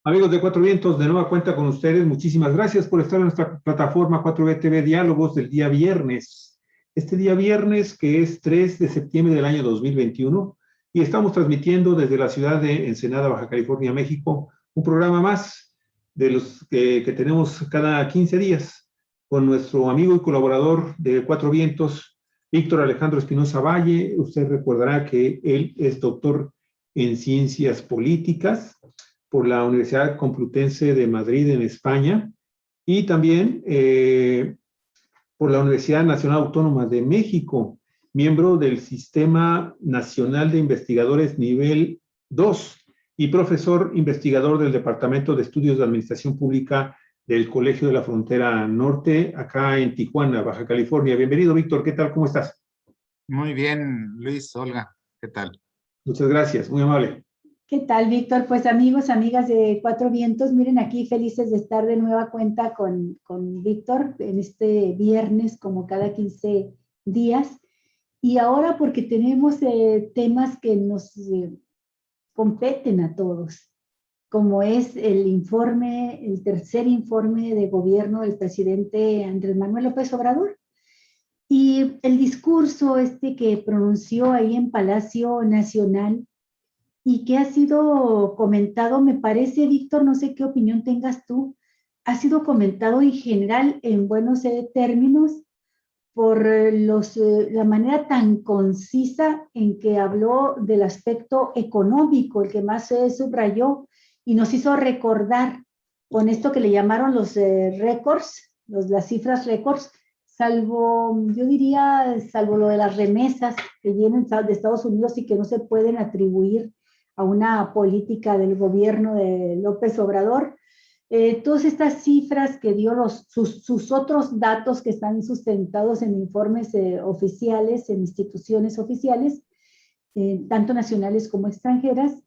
Amigos de Cuatro Vientos, de nueva cuenta con ustedes. Muchísimas gracias por estar en nuestra plataforma 4V TV Diálogos del día viernes. Este día viernes, que es 3 de septiembre del año 2021, y estamos transmitiendo desde la ciudad de Ensenada, Baja California, México, un programa más de los que tenemos cada 15 días con nuestro amigo y colaborador de Cuatro Vientos, Víctor Alejandro Espinosa Valle. Usted recordará que él es doctor en ciencias políticas por la Universidad Complutense de Madrid en España y también por la Universidad Nacional Autónoma de México, miembro del Sistema Nacional de Investigadores Nivel 2 y profesor investigador del Departamento de Estudios de Administración Pública del Colegio de la Frontera Norte, acá en Tijuana, Baja California. Bienvenido, Víctor. ¿Qué tal? ¿Cómo estás? Muy bien, Luis, Olga, ¿qué tal? Muchas gracias, muy amable. ¿Qué tal, Víctor? Pues amigos, amigas de Cuatro Vientos, miren aquí felices de estar de nueva cuenta con Víctor en este viernes, como cada 15 días. Y ahora porque tenemos temas que nos competen a todos, como es el informe, el tercer informe de gobierno del presidente Andrés Manuel López Obrador. Y el discurso que pronunció ahí en Palacio Nacional, y que ha sido comentado, me parece, Víctor, no sé qué opinión tengas tú, ha sido comentado en general en buenos términos por la manera tan concisa en que habló del aspecto económico, el que más subrayó y nos hizo recordar con esto que le llamaron los récords, las cifras récords, salvo, yo diría, salvo lo de las remesas que vienen de Estados Unidos y que no se pueden atribuir a una política del gobierno de López Obrador. Todas estas cifras que dio sus otros datos que están sustentados en informes oficiales, en instituciones oficiales, tanto nacionales como extranjeras,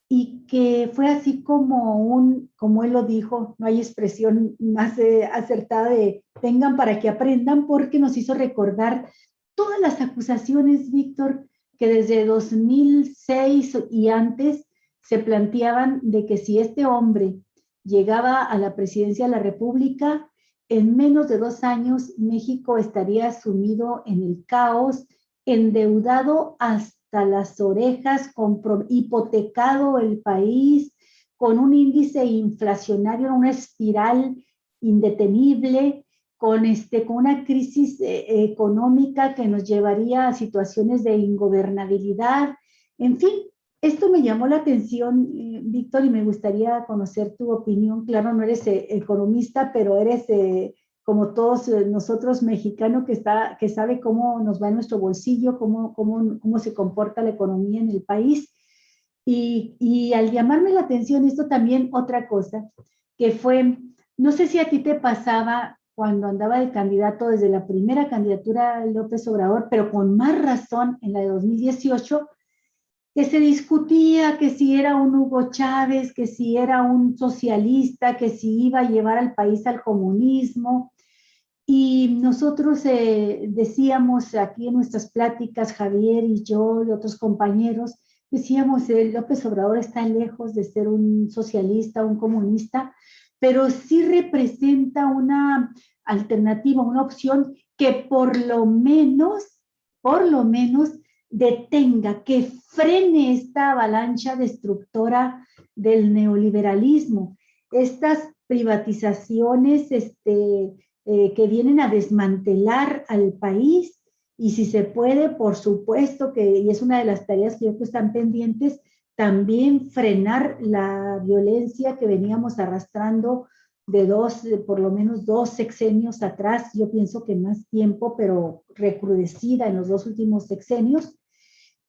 y que fue así como él lo dijo, no hay expresión más acertada de vengan para que aprendan, porque nos hizo recordar todas las acusaciones, Víctor, que desde 2006 y antes se planteaban de que si este hombre llegaba a la presidencia de la República, en menos de 2 años México estaría sumido en el caos, endeudado hasta las orejas, hipotecado el país, con un índice inflacionario, una espiral indetenible, con una crisis económica que nos llevaría a situaciones de ingobernabilidad. En fin, esto me llamó la atención, Víctor, y me gustaría conocer tu opinión. Claro, no eres economista, pero eres, como todos nosotros, mexicano que sabe cómo nos va en nuestro bolsillo, cómo se comporta la economía en el país. Y al llamarme la atención esto también, otra cosa, que fue, no sé si a ti te pasaba cuando andaba de candidato desde la primera candidatura de López Obrador, pero con más razón en la de 2018, que se discutía que si era un Hugo Chávez, que si era un socialista, que si iba a llevar al país al comunismo. Y nosotros decíamos aquí en nuestras pláticas, Javier y yo y otros compañeros, decíamos, López Obrador está lejos de ser un socialista, un comunista, pero sí representa una alternativa, una opción que por lo menos detenga, que frene esta avalancha destructora del neoliberalismo, estas privatizaciones que vienen a desmantelar al país, y si se puede, por supuesto que, y es una de las tareas que yo creo que están pendientes, también frenar la violencia que veníamos arrastrando por lo menos 2 sexenios atrás, yo pienso que más tiempo, pero recrudecida en los 2 últimos sexenios,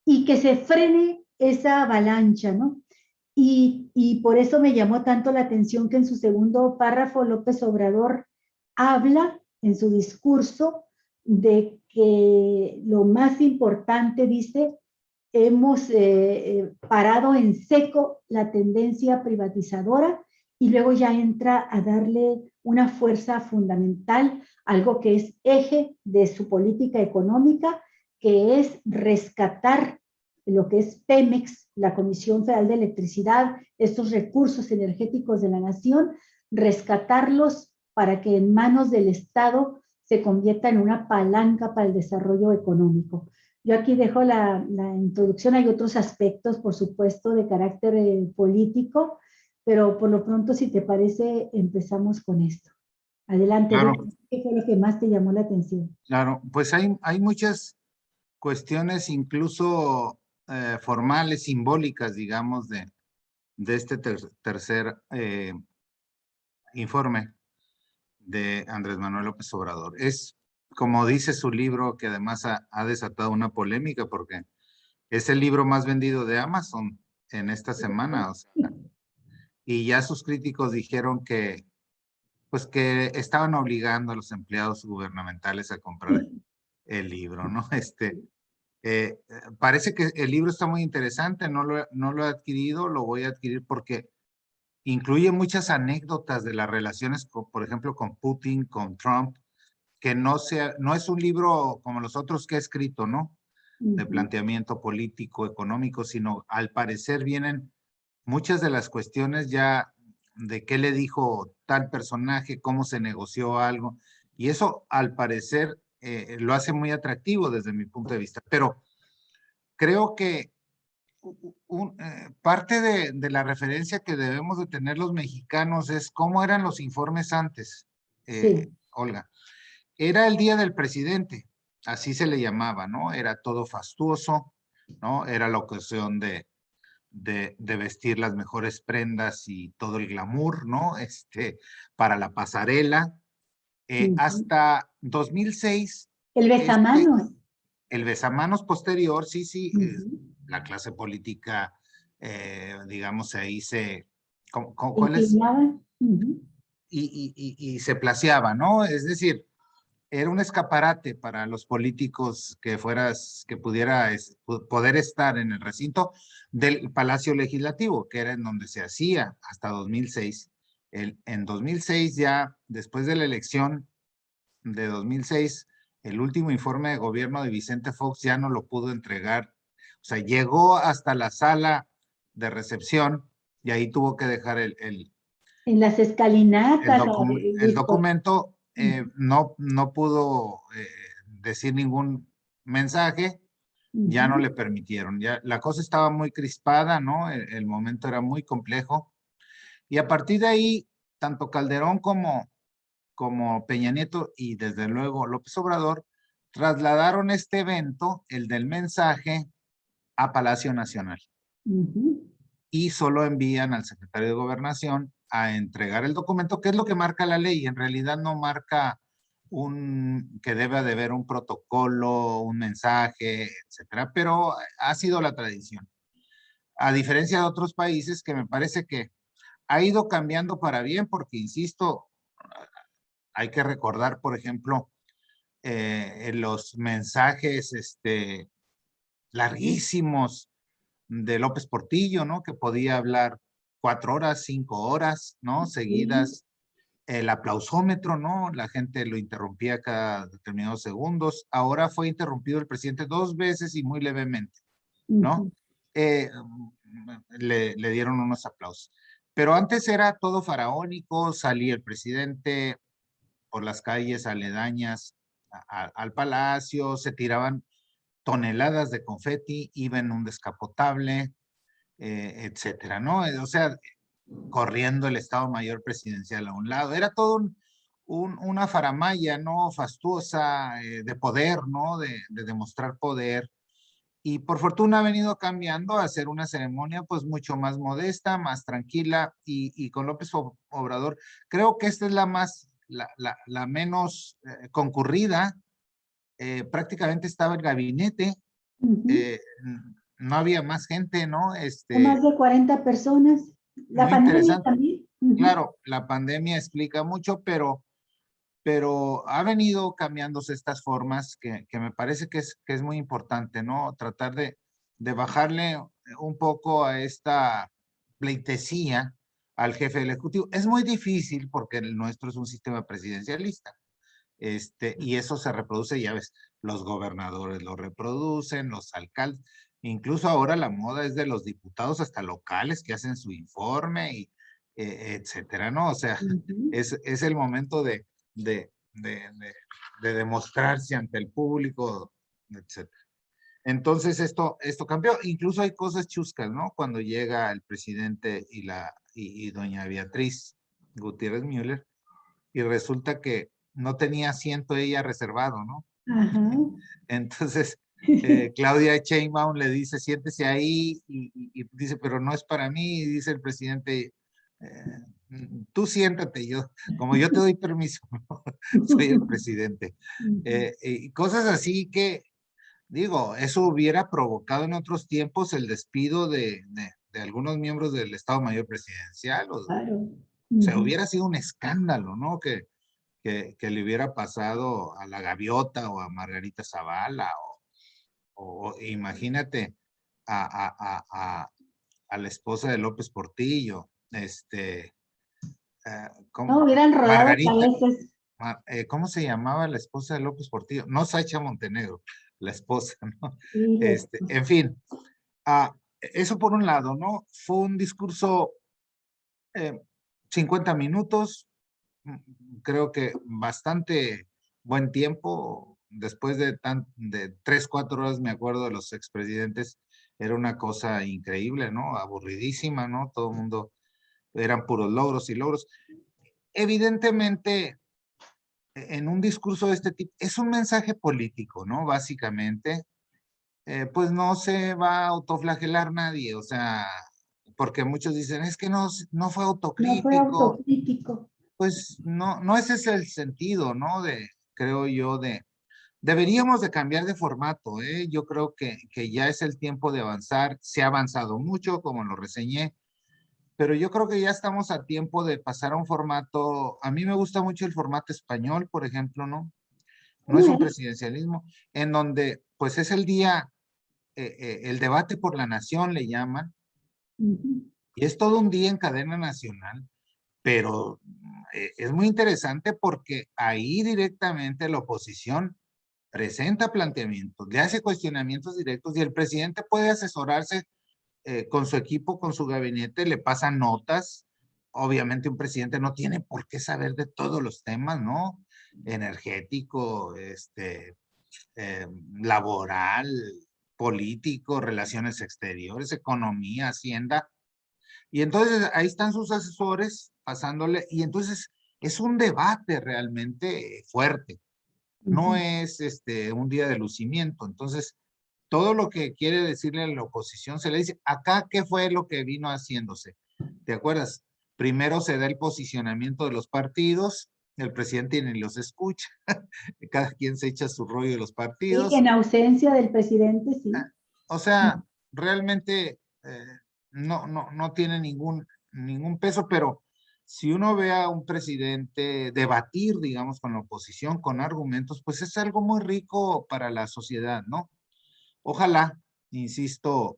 y que se frene esa avalancha, ¿no? Y por eso me llamó tanto la atención que en su segundo párrafo López Obrador habla en su discurso de que lo más importante, dice, hemos parado en seco la tendencia privatizadora, y luego ya entra a darle una fuerza fundamental, algo que es eje de su política económica, que es rescatar lo que es Pemex, la Comisión Federal de Electricidad, estos recursos energéticos de la nación, rescatarlos para que en manos del Estado se convierta en una palanca para el desarrollo económico. Yo aquí dejo la introducción, hay otros aspectos, por supuesto, de carácter político, pero por lo pronto, si te parece, empezamos con esto. Adelante, Claro, ¿qué fue lo que más te llamó la atención? claro. Pues hay muchas cuestiones incluso formales, simbólicas, digamos, de este tercer informe de Andrés Manuel López Obrador. Es, como dice su libro, que además ha desatado una polémica porque es el libro más vendido de Amazon en esta semana, o sea, y ya sus críticos dijeron que, pues que estaban obligando a los empleados gubernamentales a comprar el libro, ¿no? Parece que el libro está muy interesante, no lo he adquirido, lo voy a adquirir porque incluye muchas anécdotas de las relaciones, por ejemplo, con Putin, con Trump, que no es un libro como los otros que he escrito, ¿no? De planteamiento político, económico, sino al parecer vienen muchas de las cuestiones ya de qué le dijo tal personaje, cómo se negoció algo, y eso al parecer lo hace muy atractivo desde mi punto de vista. Pero creo que parte de la referencia que debemos de tener los mexicanos es cómo eran los informes antes, Sí. Olga. Era el día del presidente, así se le llamaba, ¿no? Era todo fastuoso, ¿no? Era la ocasión de vestir las mejores prendas y todo el glamour, ¿no? Para la pasarela. Hasta 2006, El besamanos. el besamanos posterior, sí, Uh-huh. la clase política, digamos, ahí ¿cuál es? Inclinaban. Uh-huh. Y se placeaba, ¿no? Es decir, era un escaparate para los políticos que pudiera poder estar en el recinto del Palacio Legislativo, que era en donde se hacía hasta 2006. En 2006 ya, después de la elección de 2006, el último informe de gobierno de Vicente Fox ya no lo pudo entregar. O sea, llegó hasta la sala de recepción y ahí tuvo que dejar En las escalinatas. el documento. No pudo decir ningún mensaje, ya no le permitieron. Ya, la cosa estaba muy crispada, ¿no? El momento era muy complejo. Y a partir de ahí, tanto Calderón como Peña Nieto y desde luego López Obrador trasladaron este evento, el del mensaje, a Palacio Nacional. Y solo envían al secretario de Gobernación a entregar el documento, que es lo que marca la ley. En realidad no marca que debe de haber un protocolo, un mensaje, etcétera, pero ha sido la tradición. A diferencia de otros países que me parece que ha ido cambiando para bien, porque insisto, hay que recordar, por ejemplo, en los mensajes larguísimos de López Portillo, ¿no? Que podía hablar 4 horas, 5 horas, ¿no? Seguidas. El aplausómetro, ¿no? La gente lo interrumpía cada determinados segundos. Ahora fue interrumpido el presidente 2 veces y muy levemente, ¿no? Le dieron unos aplausos. Pero antes era todo faraónico, salía el presidente por las calles aledañas al palacio, se tiraban toneladas de confeti, iba en un descapotable, etcétera, ¿no? O sea, corriendo el Estado Mayor Presidencial a un lado. Era todo una faramalla, ¿no? Fastuosa, de poder, ¿no? De demostrar poder. Y por fortuna ha venido cambiando a hacer una ceremonia pues mucho más modesta, más tranquila y con López Obrador. Creo que esta es la menos concurrida. Prácticamente estaba el gabinete, no había más gente, ¿no? Más de 40 personas. La Muy pandemia interesante. también. Claro, la pandemia explica mucho, pero ha venido cambiándose estas formas que me parece que es muy importante, ¿no? Tratar de bajarle un poco a esta pleitesía al jefe del Ejecutivo. Es muy difícil porque el nuestro es un sistema presidencialista. Y eso se reproduce, ya ves, los gobernadores lo reproducen, los alcaldes. Incluso ahora la moda es de los diputados hasta locales que hacen su informe y etcétera, ¿no? O sea, Ujú. es el momento de, de, de, de demostrarse ante el público, etcétera. Entonces esto cambió. Incluso hay cosas chuscas, ¿no? Cuando llega el presidente y doña Beatriz Gutiérrez Müller y resulta que no tenía asiento ella reservado, ¿no? Ajá. Entonces, Claudia Sheinbaum le dice, siéntese ahí, y dice, pero no es para mí, y dice el presidente, tú siéntate, como yo te doy permiso, ¿no? Soy el presidente. Y cosas así que, digo, eso hubiera provocado en otros tiempos el despido de algunos miembros del Estado Mayor Presidencial, o Claro. sea, Ujú. hubiera sido un escándalo, ¿no? Que le hubiera pasado a la Gaviota o a Margarita Zavala, o imagínate a la esposa de López Portillo, No, hubieran rodado Margarita, cabezas. ¿cómo se llamaba la esposa de López Portillo? No Sacha Montenegro, la esposa, ¿no? Sí, En fin, eso por un lado, ¿no? Fue un discurso 50 minutos, creo que bastante buen tiempo. Después de 3, 4 horas, me acuerdo de los expresidentes, era una cosa increíble, ¿no? Aburridísima, ¿no? Todo el mundo, eran puros logros y logros. Evidentemente, en un discurso de este tipo, es un mensaje político, ¿no? Básicamente, pues no se va a autoflagelar nadie, o sea, porque muchos dicen, es que no fue no fue autocrítico. autocrítico. Pues no ese es el sentido, ¿no? Creo yo, deberíamos de cambiar de formato, ¿eh? Yo creo que ya es el tiempo de avanzar. Se ha avanzado mucho, como lo reseñé, pero yo creo que ya estamos a tiempo de pasar a un formato. A mí me gusta mucho el formato español, por ejemplo, ¿no? No es ¿Cómo un es? presidencialismo, en donde, pues es el día, el debate por la nación le llaman, Ujú. y es todo un día en cadena nacional. Pero es muy interesante porque ahí directamente la oposición presenta planteamientos, le hace cuestionamientos directos y el presidente puede asesorarse con su equipo, con su gabinete, le pasan notas. Obviamente un presidente no tiene por qué saber de todos los temas, ¿no? Energético, laboral, político, relaciones exteriores, economía, hacienda. Y entonces ahí están sus asesores pasándole, y entonces es un debate realmente fuerte, no Ujú. es un día de lucimiento. Entonces, todo lo que quiere decirle a la oposición se le dice, acá qué fue lo que vino haciéndose. ¿Te acuerdas? Primero se da el posicionamiento de los partidos, el presidente ni los escucha, cada quien se echa su rollo de los Sí, partidos. en ausencia del presidente, sí. O sea, realmente no tiene ningún peso, pero si uno ve a un presidente debatir, digamos, con la oposición, con argumentos, pues es algo muy rico para la sociedad, ¿no? Ojalá, insisto,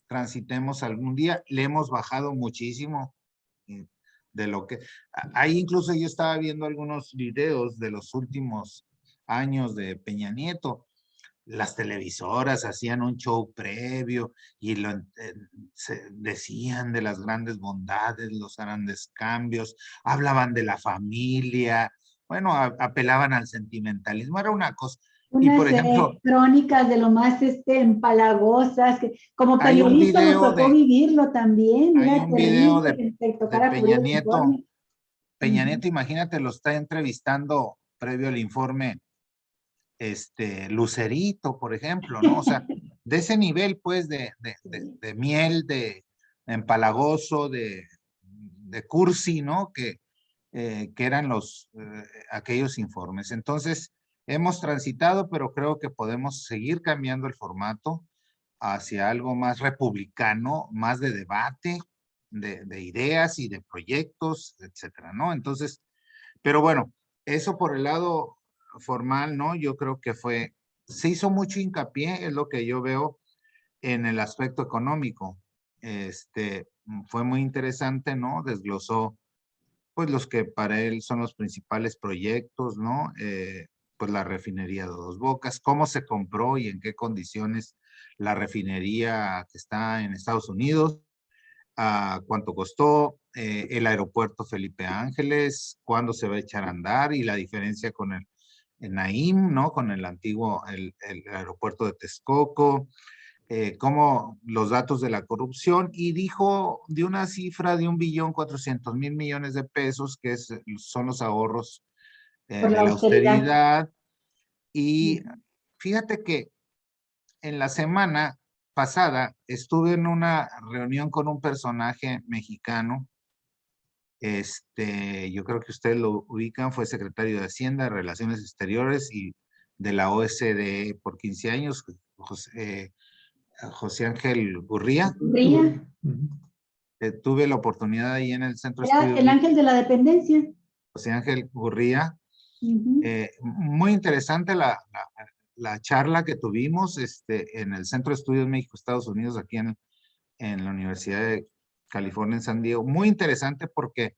transitemos algún día. Le hemos bajado muchísimo eh, de lo que... Ahí incluso yo estaba viendo algunos videos de los últimos años de Peña Nieto. Las televisoras hacían un show previo y decían de las grandes bondades, los grandes cambios, hablaban de la familia, bueno, apelaban al sentimentalismo, era una cosa. Y por Unas ejemplo, crónicas de lo más empalagosas, que como hay un periodista nos video tocó de, vivirlo también, hay era un video terrible que te de tocara cubrir Peña el Nieto. informe. Peña Ujú. Nieto, imagínate, lo está entrevistando previo al informe Lucerito, por ejemplo, ¿no? O sea, de ese nivel, pues, de miel, de empalagoso, de cursi, ¿no? Que eran aquellos informes. Entonces, hemos transitado, pero creo que podemos seguir cambiando el formato hacia algo más republicano, más de debate, de ideas y de proyectos, etcétera, ¿no? Entonces, pero bueno, eso por el lado formal, ¿no? Yo creo que se hizo mucho hincapié, es lo que yo veo en el aspecto económico. Fue muy interesante, ¿no? Desglosó, pues, los que para él son los principales proyectos, ¿no? Pues la refinería de Dos Bocas, cómo se compró y en qué condiciones la refinería que está en Estados Unidos, cuánto costó, el aeropuerto Felipe Ángeles, cuándo se va a echar a andar y la diferencia con el Naim, ¿no? Con el antiguo, el aeropuerto de Texcoco, como los datos de la corrupción, y dijo de una cifra de 1.400.000.000.000 de pesos, que son los ahorros Por de la la austeridad. austeridad. Y fíjate que en la semana pasada estuve en una reunión con un personaje mexicano. Yo creo que ustedes lo ubican, fue secretario de Hacienda, de Relaciones Exteriores y de la OSDE por 15 años, José Ángel Gurría. Ría. Tuve la oportunidad ahí en el Centro de Era Estudios el ángel de la dependencia. José Ángel Gurría. Ujú. Muy interesante la charla que tuvimos en el Centro de Estudios México-Estados Unidos, aquí en la Universidad de California en San Diego. Muy interesante porque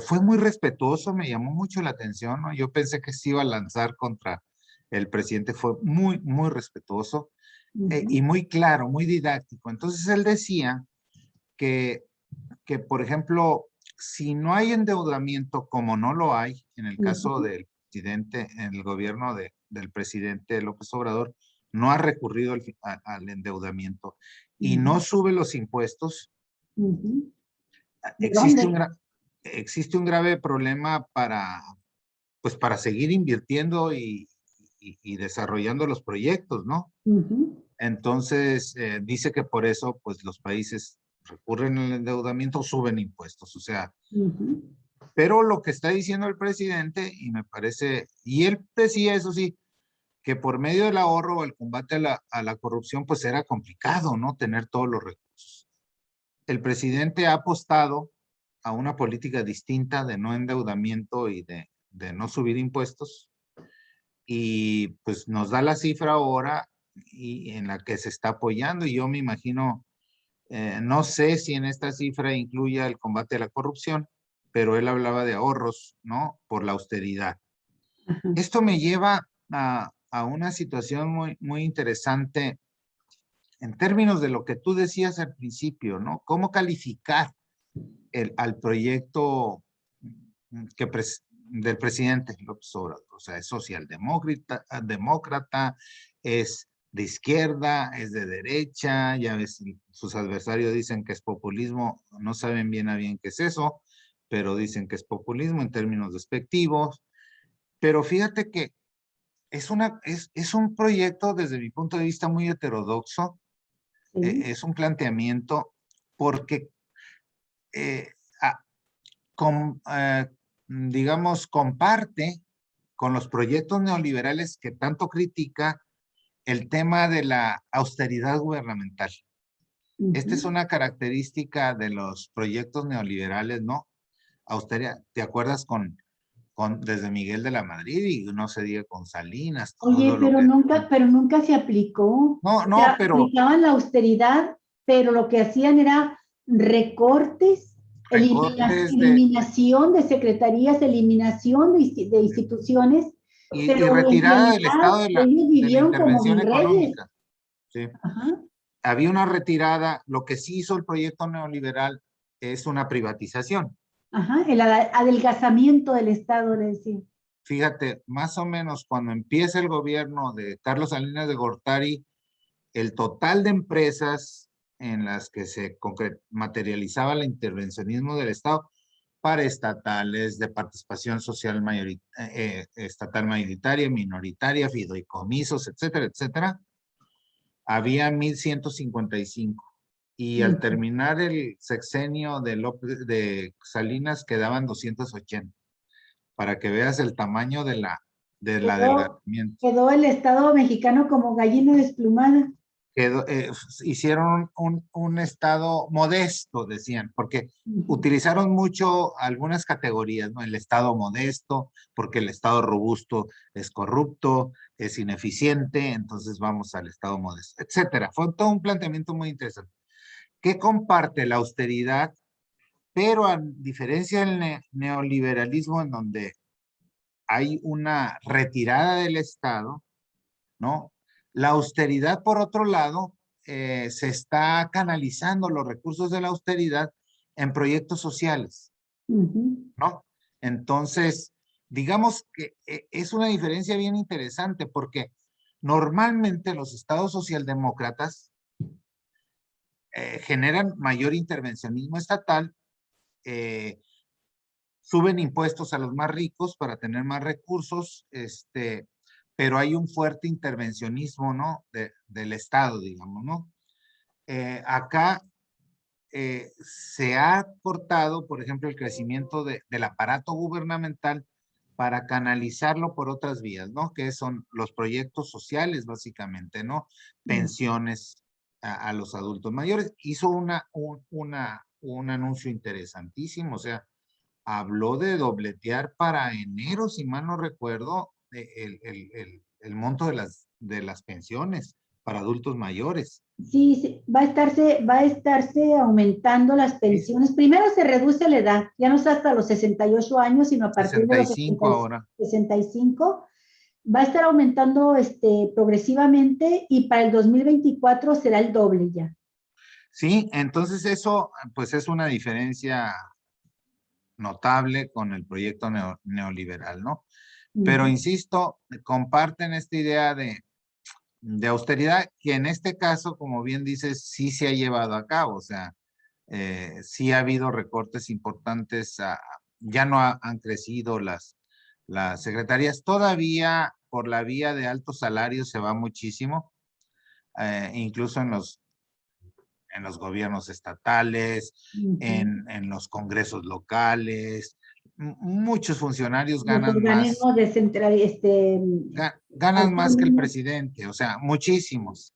fue muy respetuoso, me llamó mucho la atención, ¿no? Yo pensé que se iba a lanzar contra el presidente, fue muy, muy respetuoso y muy claro, muy didáctico. Entonces él decía que, por ejemplo, si no hay endeudamiento, como no lo hay en el caso del presidente, en el gobierno del presidente López Obrador, no ha recurrido al endeudamiento y no sube los impuestos, ¿De existe dónde? existe un grave problema pues para seguir invirtiendo y desarrollando los proyectos, ¿no? Entonces, dice que por eso, pues los países recurren al endeudamiento, suben impuestos, o sea, pero lo que está diciendo el presidente, y me parece, y él decía, eso sí, que por medio del ahorro o el combate a la corrupción, pues era complicado, ¿no? Tener todos los recursos. El presidente ha apostado a una política distinta de no endeudamiento y de no subir impuestos, y pues nos da la cifra ahora y en la que se está apoyando, y yo me imagino, no sé si en esta cifra incluya el combate a la corrupción, pero él hablaba de ahorros, ¿no? Por la austeridad. Esto me lleva a una situación muy, muy interesante en términos de lo que tú decías al principio, ¿no? ¿Cómo calificar al proyecto del presidente López Obrador? O sea, es socialdemócrata, es de izquierda, es de derecha, ya ves, sus adversarios dicen que es populismo, no saben bien a bien qué es eso, pero dicen que es populismo en términos despectivos. Pero fíjate que es un proyecto desde mi punto de vista muy heterodoxo, es un planteamiento porque digamos, comparte con los proyectos neoliberales que tanto critica el tema de la austeridad gubernamental. Esta es una característica de los proyectos neoliberales, ¿no? Austeridad, ¿te acuerdas desde Miguel de la Madrid y no se diga con Salinas? Oye, Todo lo que... pero nunca se aplicó. No, O no, sea, pero aplicaban la austeridad, pero lo que hacían era recortes, recortes eliminación de secretarías, eliminación de instituciones, y pero en retirada del realidad Estado de la ellos vivieron como intervención mis reyes. económica. Sí. Ajá. Había una retirada, lo que sí hizo el proyecto neoliberal es una privatización. Ajá, el adelgazamiento del Estado, le decía. Fíjate, más o menos cuando empieza el gobierno de Carlos Salinas de Gortari, el total de empresas en las que se materializaba el intervencionismo del Estado, paraestatales, de participación social estatal mayoritaria, minoritaria, fideicomisos, etcétera, etcétera, había 1,155. Y al terminar el sexenio de Salinas quedaban 280, para que veas el tamaño del adelgazamiento. Quedó el Estado mexicano como gallina desplumada. Hicieron un estado modesto, decían, porque utilizaron mucho algunas categorías, ¿no? El estado modesto, porque el estado robusto es corrupto, es ineficiente, entonces vamos al estado modesto, etcétera. Fue todo un planteamiento muy interesante. ¿Qué comparte la austeridad? Pero a diferencia del neoliberalismo, en donde hay una retirada del Estado, ¿no? La austeridad, por otro lado, se está canalizando los recursos de la austeridad en proyectos sociales, ¿no? Entonces, digamos que es una diferencia bien interesante porque normalmente los estados socialdemócratas generan mayor intervencionismo estatal, suben impuestos a los más ricos para tener más recursos, pero hay un fuerte intervencionismo, ¿no? Del Estado, digamos, ¿no? Acá se ha cortado, por ejemplo, el crecimiento del aparato gubernamental para canalizarlo por otras vías, ¿no? Que son los proyectos sociales, básicamente, ¿no? Pensiones a los adultos mayores. Hizo un anuncio interesantísimo, o sea, habló de dobletear para enero, si mal no recuerdo, el monto de las pensiones para adultos mayores. Sí, sí, va a estarse aumentando las pensiones. Primero se reduce la edad, ya no es hasta los 68 años, sino a partir de los 65 ahora. 65. Va a estar aumentando progresivamente y para el 2024 será el doble ya. Sí, entonces eso pues es una diferencia notable con el proyecto neoliberal, ¿no? Pero insisto, comparten esta idea de austeridad que en este caso, como bien dices, sí se ha llevado a cabo, o sea, sí ha habido recortes importantes, ya no han crecido las secretarías, todavía por la vía de altos salarios se va muchísimo, incluso en los gobiernos estatales, en los congresos locales. Muchos funcionarios ganan más. Ganan más que el presidente, o sea, muchísimos.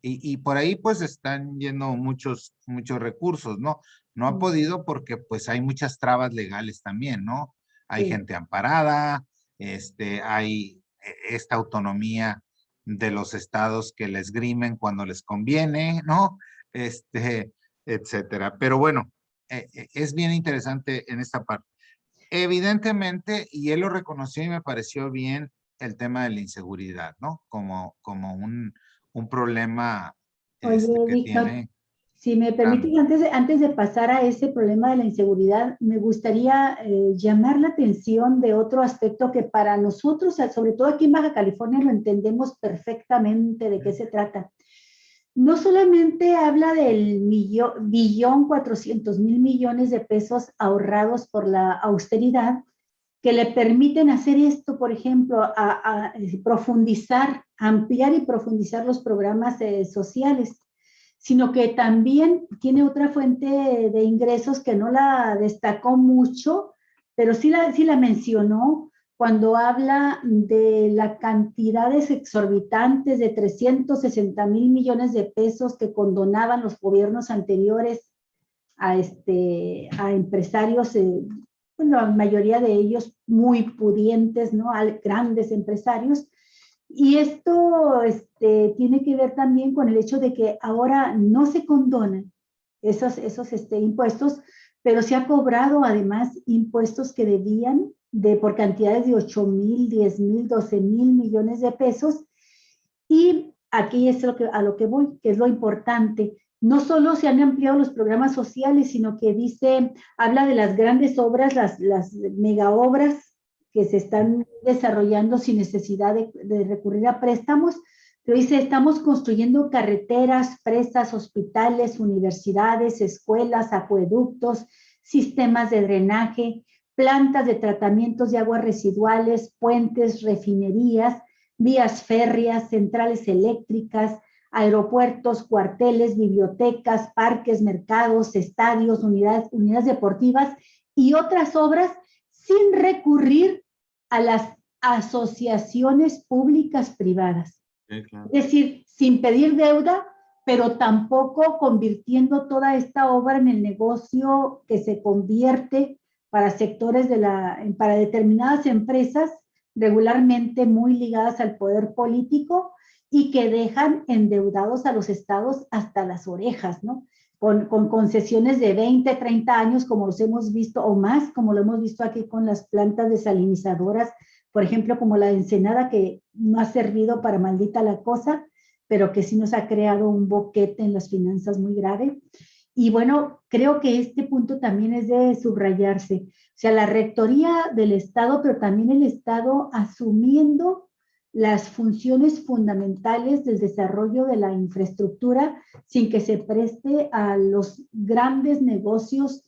Y por ahí pues están yendo muchos recursos, ¿no? No ha podido porque pues hay muchas trabas legales también, ¿no? Hay gente amparada, hay esta autonomía de los estados que les esgrimen cuando les conviene, ¿no? Etcétera. Pero bueno, es bien interesante en esta parte. Evidentemente, y él lo reconoció y me pareció bien el tema de la inseguridad, ¿no? Como un problema Oye, que Víctor, tiene. si me permites, antes de pasar a ese problema de la inseguridad, me gustaría llamar la atención de otro aspecto que para nosotros, sobre todo aquí en Baja California, lo entendemos perfectamente de qué se trata. No solamente habla del billón 400,000 millones de pesos ahorrados por la austeridad, que le permiten hacer esto, por ejemplo, a profundizar, ampliar y profundizar los programas sociales, sino que también tiene otra fuente de ingresos que no la destacó mucho, pero sí la mencionó cuando habla de las cantidades exorbitantes de 360,000 millones de pesos que condonaban los gobiernos anteriores a empresarios, bueno, la mayoría de ellos muy pudientes, ¿no? A grandes empresarios. Y esto tiene que ver también con el hecho de que ahora no se condonan esos impuestos, pero se ha cobrado además impuestos que debían por cantidades de 8,000, 10,000, 12,000 millones de pesos. Y aquí es a lo que voy, que es lo importante. No solo se han ampliado los programas sociales, sino que habla de las grandes obras, las mega obras que se están desarrollando sin necesidad de recurrir a préstamos, pero dice, estamos construyendo carreteras, presas, hospitales, universidades, escuelas, acueductos, sistemas de drenaje, plantas de tratamientos de aguas residuales, puentes, refinerías, vías férreas, centrales eléctricas, aeropuertos, cuarteles, bibliotecas, parques, mercados, estadios, unidades deportivas y otras obras sin recurrir a las asociaciones públicas privadas. Sí, claro. Es decir, sin pedir deuda, pero tampoco convirtiendo toda esta obra en el negocio que se convierte para sectores para determinadas empresas regularmente muy ligadas al poder político y que dejan endeudados a los estados hasta las orejas, ¿no? Con concesiones de 20, 30 años, como los hemos visto, o más, como lo hemos visto aquí con las plantas desalinizadoras, por ejemplo, como la de Ensenada, que no ha servido para maldita la cosa, pero que sí nos ha creado un boquete en las finanzas muy grave. Y bueno, creo que este punto también es de subrayarse. O sea, la rectoría del Estado, pero también el Estado asumiendo las funciones fundamentales del desarrollo de la infraestructura sin que se preste a los grandes negocios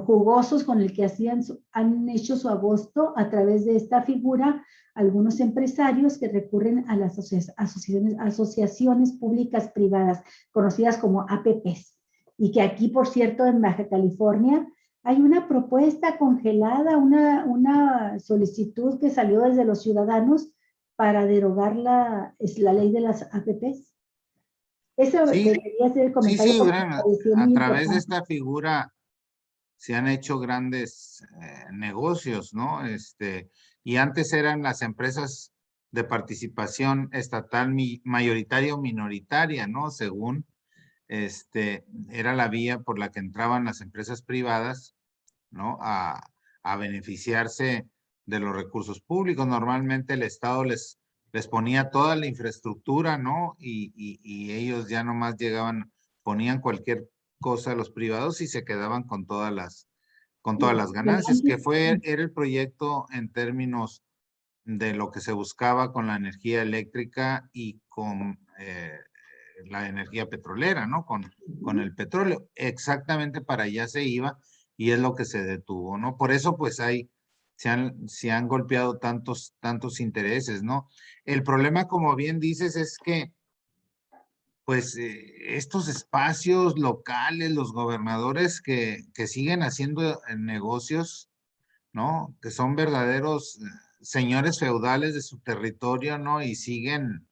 jugosos con el que han hecho su agosto a través de esta figura algunos empresarios que recurren a las asociaciones públicas privadas, conocidas como APPs. Y que aquí, por cierto, en Baja California, hay una propuesta congelada, una solicitud que salió desde los ciudadanos para derogar la ley de las APPs. Eso Sí, debería ser el comentario sí, porque me pareció a muy través de importante. esta figura se han hecho grandes negocios, ¿no? Y antes eran las empresas de participación estatal mayoritaria o minoritaria, ¿no? Según, era la vía por la que entraban las empresas privadas, ¿no? A beneficiarse de los recursos públicos. Normalmente el Estado les ponía toda la infraestructura, ¿no? Y ellos ya nomás llegaban, ponían cualquier cosa a los privados y se quedaban con todas las ganancias, que era el proyecto en términos de lo que se buscaba con la energía eléctrica y con la energía petrolera, ¿no? Con el petróleo. Exactamente para allá se iba y es lo que se detuvo, ¿no? Por eso, pues, se han golpeado tantos intereses, ¿no? El problema, como bien dices, es que, pues, estos espacios locales, los gobernadores que siguen haciendo negocios, ¿no? Que son verdaderos señores feudales de su territorio, ¿no? Y siguen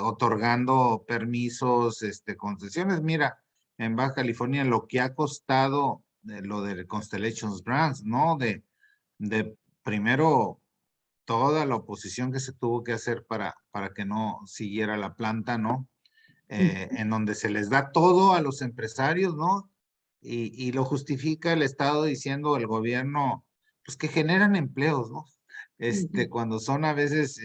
otorgando permisos, concesiones. Mira, en Baja California lo que ha costado lo de Constellations Brands, ¿no? De primero toda la oposición que se tuvo que hacer para que no siguiera la planta, ¿no? En donde se les da todo a los empresarios, ¿no? Y lo justifica el Estado diciendo, el gobierno, pues que generan empleos, ¿no? Cuando son a veces,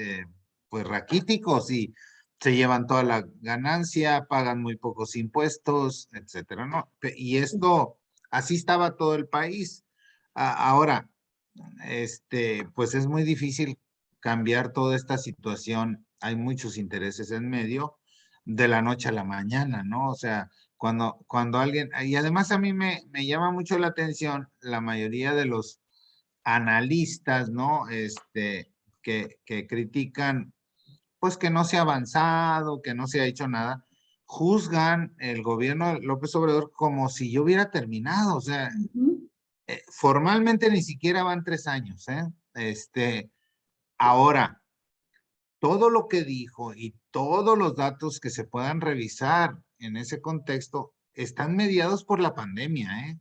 pues raquíticos y se llevan toda la ganancia, pagan muy pocos impuestos, etcétera, ¿no? Y esto, así estaba todo el país. Ahora, pues es muy difícil cambiar toda esta situación. Hay muchos intereses en medio de la noche a la mañana, ¿no? O sea, cuando alguien, y además a mí me llama mucho la atención la mayoría de los analistas, ¿no? Que critican, pues que no se ha avanzado, que no se ha hecho nada, juzgan el gobierno de López Obrador como si yo hubiera terminado, o sea, formalmente ni siquiera van 3 años, ¿eh? Ahora, todo lo que dijo y todos los datos que se puedan revisar en ese contexto están mediados por la pandemia, ¿eh?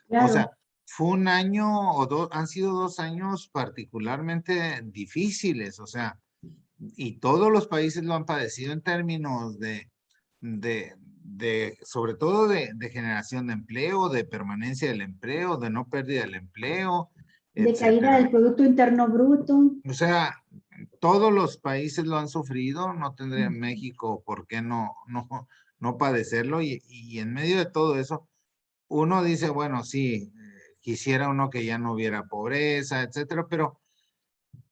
O sea, Claro. fue un año o dos, han sido 2 años particularmente difíciles, o sea, y todos los países lo han padecido en términos sobre todo de generación de empleo, de permanencia del empleo, de no pérdida del empleo, De caída etcétera. del Producto Interno Bruto. O sea, todos los países lo han sufrido, no tendría México por qué no padecerlo, y en medio de todo eso, uno dice, bueno, sí, quisiera uno que ya no hubiera pobreza, etcétera, pero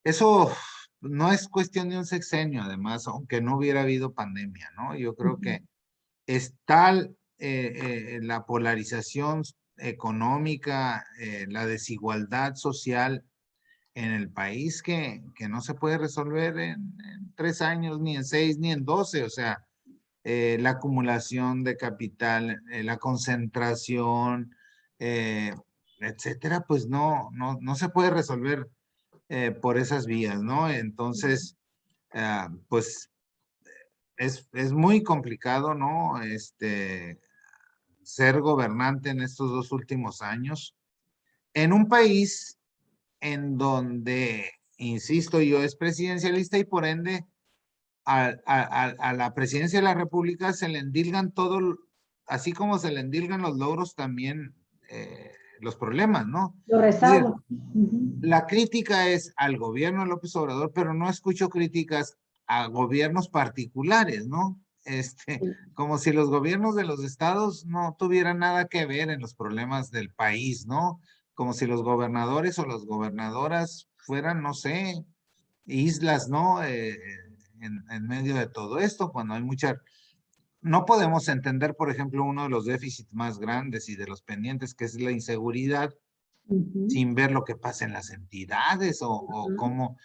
eso no es cuestión de un sexenio, además, aunque no hubiera habido pandemia, ¿no? Yo creo que es tal la polarización económica, la desigualdad social en el país que no se puede resolver en 3 años, ni en 6, ni en 12. O sea, la acumulación de capital, la concentración, etcétera, pues no se puede resolver por esas vías, ¿no? Entonces, pues es muy complicado, ¿no? Ser gobernante en estos 2 últimos años en un país en donde, insisto yo, es presidencialista y por ende a la presidencia de la República se le endilgan todo, así como se le endilgan los logros también, los problemas, ¿no? Los Es decir, rezagos. Ujú. la crítica es al gobierno de López Obrador, pero no escucho críticas a gobiernos particulares, ¿no? Sí. Como si los gobiernos de los estados no tuvieran nada que ver en los problemas del país, ¿no? Como si los gobernadores o las gobernadoras fueran, no sé, islas, ¿no? En medio de todo esto, cuando hay mucha... No podemos entender, por ejemplo, uno de los déficits más grandes y de los pendientes, que es la inseguridad, Ujú. sin ver lo que pasa en las entidades o cómo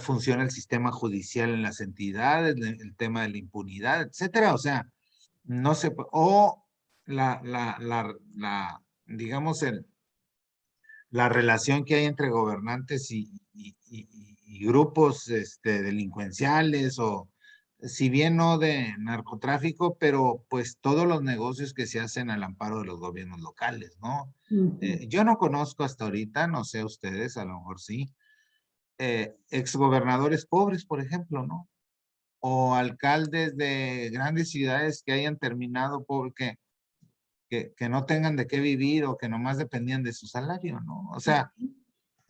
funciona el sistema judicial en las entidades, el tema de la impunidad, etcétera. O sea, no se o digamos, la relación que hay entre gobernantes y grupos delincuenciales o si bien no de narcotráfico, pero pues todos los negocios que se hacen al amparo de los gobiernos locales, ¿no? Ujú. Yo no conozco hasta ahorita, no sé ustedes, a lo mejor sí, exgobernadores pobres, por ejemplo, ¿no? O alcaldes de grandes ciudades que hayan terminado porque que no tengan de qué vivir o que nomás dependían de su salario, ¿no? O sea,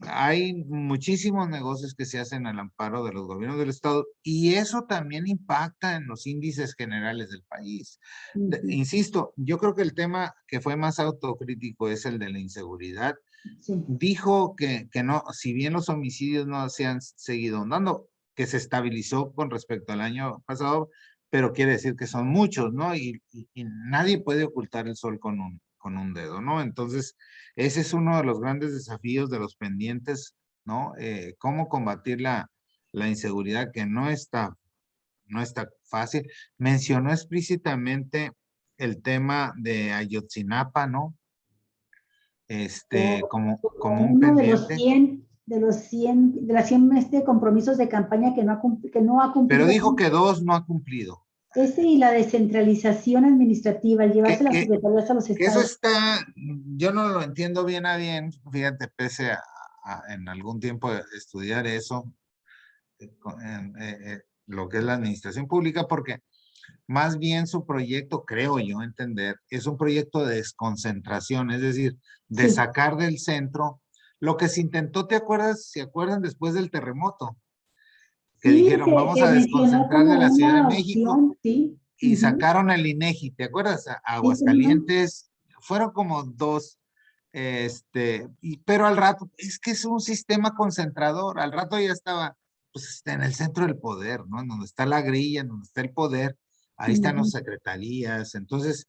hay muchísimos negocios que se hacen al amparo de los gobiernos del estado y eso también impacta en los índices generales del país. Ujú. Insisto, yo creo que el tema que fue más autocrítico es el de la inseguridad. Sí. Dijo que no, si bien los homicidios no se han seguido andando, que se estabilizó con respecto al año pasado, pero quiere decir que son muchos, ¿no? Y nadie puede ocultar el sol con un dedo, ¿no? Entonces, ese es uno de los grandes desafíos de los pendientes, ¿no? Cómo combatir la inseguridad que no está fácil. Mencionó explícitamente el tema de Ayotzinapa, ¿no? O Como como un uno de los pendiente, 100, de las 100 compromisos de campaña que no ha pero cumplido. dijo que dos no ha cumplido. Ese y la descentralización administrativa, el llevarse Que, las que, secretarías a los que eso estados. está, yo no lo entiendo bien a bien, fíjate, pese en algún tiempo estudiar eso, lo que es la administración pública, porque más bien su proyecto, creo yo entender, es un proyecto de desconcentración, es decir, de Sí, sacar del centro lo que se intentó, ¿te acuerdas? ¿Se acuerdan después del terremoto? Que sí, dijeron, vamos se a mencionó desconcentrar de como la Ciudad de una México opción, sí. y Ujú. sacaron el INEGI, ¿te acuerdas? Sí, cómo no. Aguascalientes, fueron como dos, pero al rato, es que es un sistema concentrador, al rato ya estaba, pues, en el centro del poder, ¿no? En donde está la grilla, en donde está el poder, ahí están las Ujú. secretarías, entonces,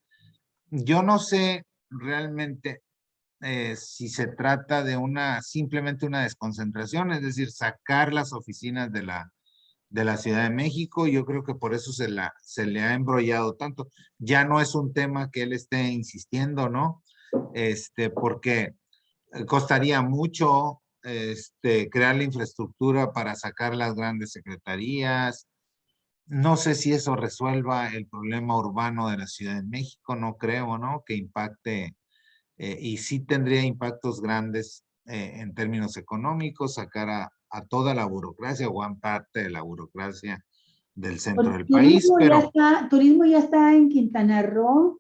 yo no sé realmente si se trata de simplemente una desconcentración, es decir, sacar las oficinas de la Ciudad de México. Yo creo que por eso se le ha embrollado tanto. Ya no es un tema que él esté insistiendo, ¿no? Porque costaría mucho crear la infraestructura para sacar las grandes secretarías. No sé si eso resuelva el problema urbano de la Ciudad de México, no creo, ¿no? Que impacte, y sí tendría impactos grandes en términos económicos, sacar a toda la burocracia o gran parte de la burocracia del centro del país, pero Turismo ya está en Quintana Roo.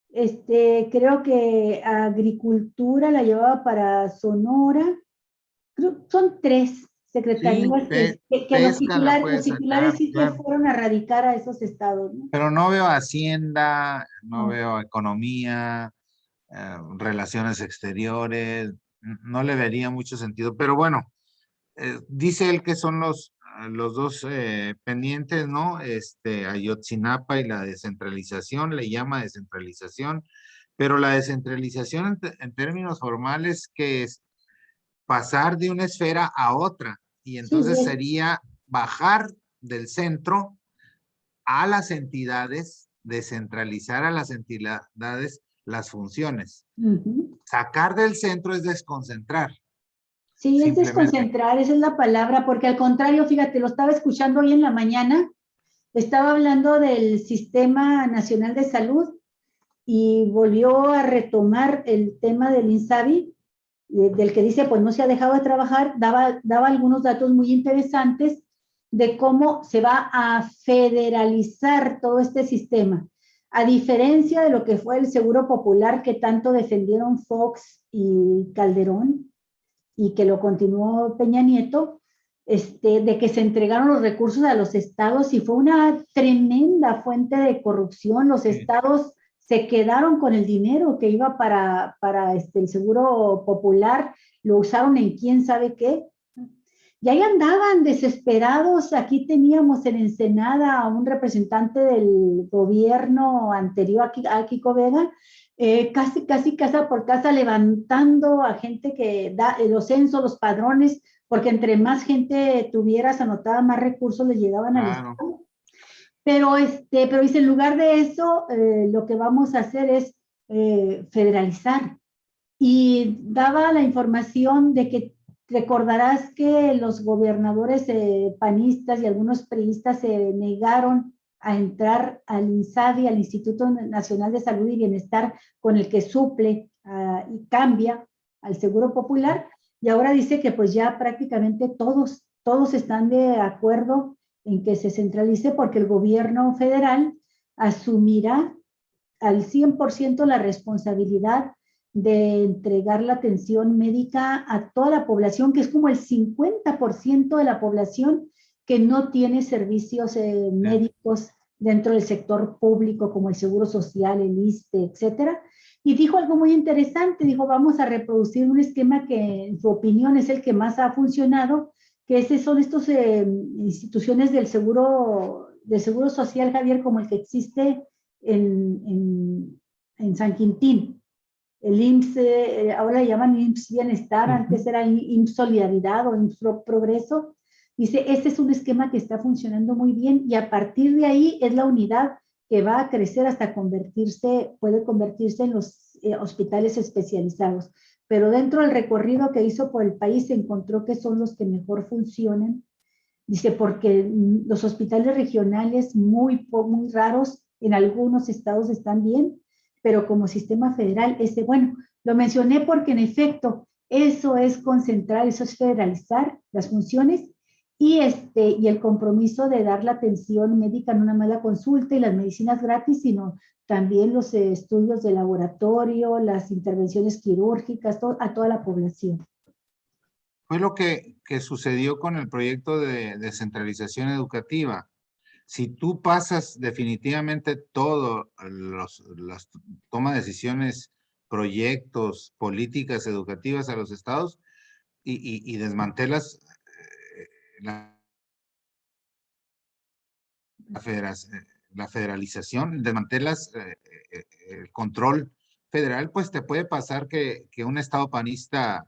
Creo que agricultura la llevaba para Sonora. Son 3 sí, secretarías que pesca la puede los titulares sacar, sí se claro, fueron a radicar a esos estados, ¿no? pero no veo Hacienda, no No. veo economía, relaciones exteriores, no le vería mucho sentido, pero bueno, dice él que son los dos pendientes, ¿no? Ayotzinapa y la descentralización, le llama descentralización, pero la descentralización en términos formales que es pasar de una esfera a otra, y Sí, entonces sería bajar del centro a las entidades, descentralizar a las entidades las funciones. ujú. Sacar del centro es desconcentrar, Sí, es simplemente. desconcentrar, esa es la palabra, porque al contrario, fíjate, lo estaba escuchando hoy en la mañana, estaba hablando del Sistema Nacional de Salud y volvió a retomar el tema del INSABI, del que dice, pues no se ha dejado de trabajar, daba algunos datos muy interesantes de cómo se va a federalizar todo este sistema. A diferencia de lo que fue el Seguro Popular que tanto defendieron Fox y Calderón y que lo continuó Peña Nieto, de que se entregaron los recursos a los estados y fue una tremenda fuente de corrupción. Los estados se quedaron con el dinero que iba para el Seguro Popular, lo usaron en quién sabe qué. Y ahí andaban desesperados. Aquí teníamos en Ensenada a un representante del gobierno anterior a Kiko Vega, casi casa por casa levantando a gente que da los censos, los padrones, porque entre más gente tuvieras anotada, más recursos le llegaban al Estado. Pero dice, en lugar de eso, lo que vamos a hacer es federalizar. Y daba la información de que recordarás que los gobernadores panistas y algunos priistas se negaron a entrar al INSABI, al Instituto Nacional de Salud y Bienestar, con el que suple y cambia al Seguro Popular, y ahora dice que pues ya prácticamente todos están de acuerdo en que se centralice porque el gobierno federal asumirá al 100% la responsabilidad de entregar la atención médica a toda la población, que es como el 50% de la población que no tiene servicios médicos dentro del sector público, como el Seguro Social, el ISSSTE, etcétera. Y dijo algo muy interesante, dijo, vamos a reproducir un esquema que en su opinión es el que más ha funcionado, que son estas instituciones del seguro social, Javier, como el que existe en San Quintín. El IMSS, ahora le llaman IMSS Bienestar, antes era IMSS Solidaridad o IMSS Progreso. Dice, este es un esquema que está funcionando muy bien y a partir de ahí es la unidad que va a crecer hasta puede convertirse en los hospitales especializados. Pero dentro del recorrido que hizo por el país se encontró que son los que mejor funcionan. Dice, porque los hospitales regionales muy raros en algunos estados están bien, pero como sistema federal, bueno, lo mencioné porque en efecto, eso es concentrar, eso es federalizar las funciones y el compromiso de dar la atención médica, no nada más la consulta y las medicinas gratis, sino también los estudios de laboratorio, las intervenciones quirúrgicas, a toda la población. Fue lo que sucedió con el proyecto de descentralización educativa. Si tú pasas definitivamente todo, las toma de decisiones, proyectos, políticas educativas a los estados y desmantelas la federalización, desmantelas el control federal, pues te puede pasar que un estado panista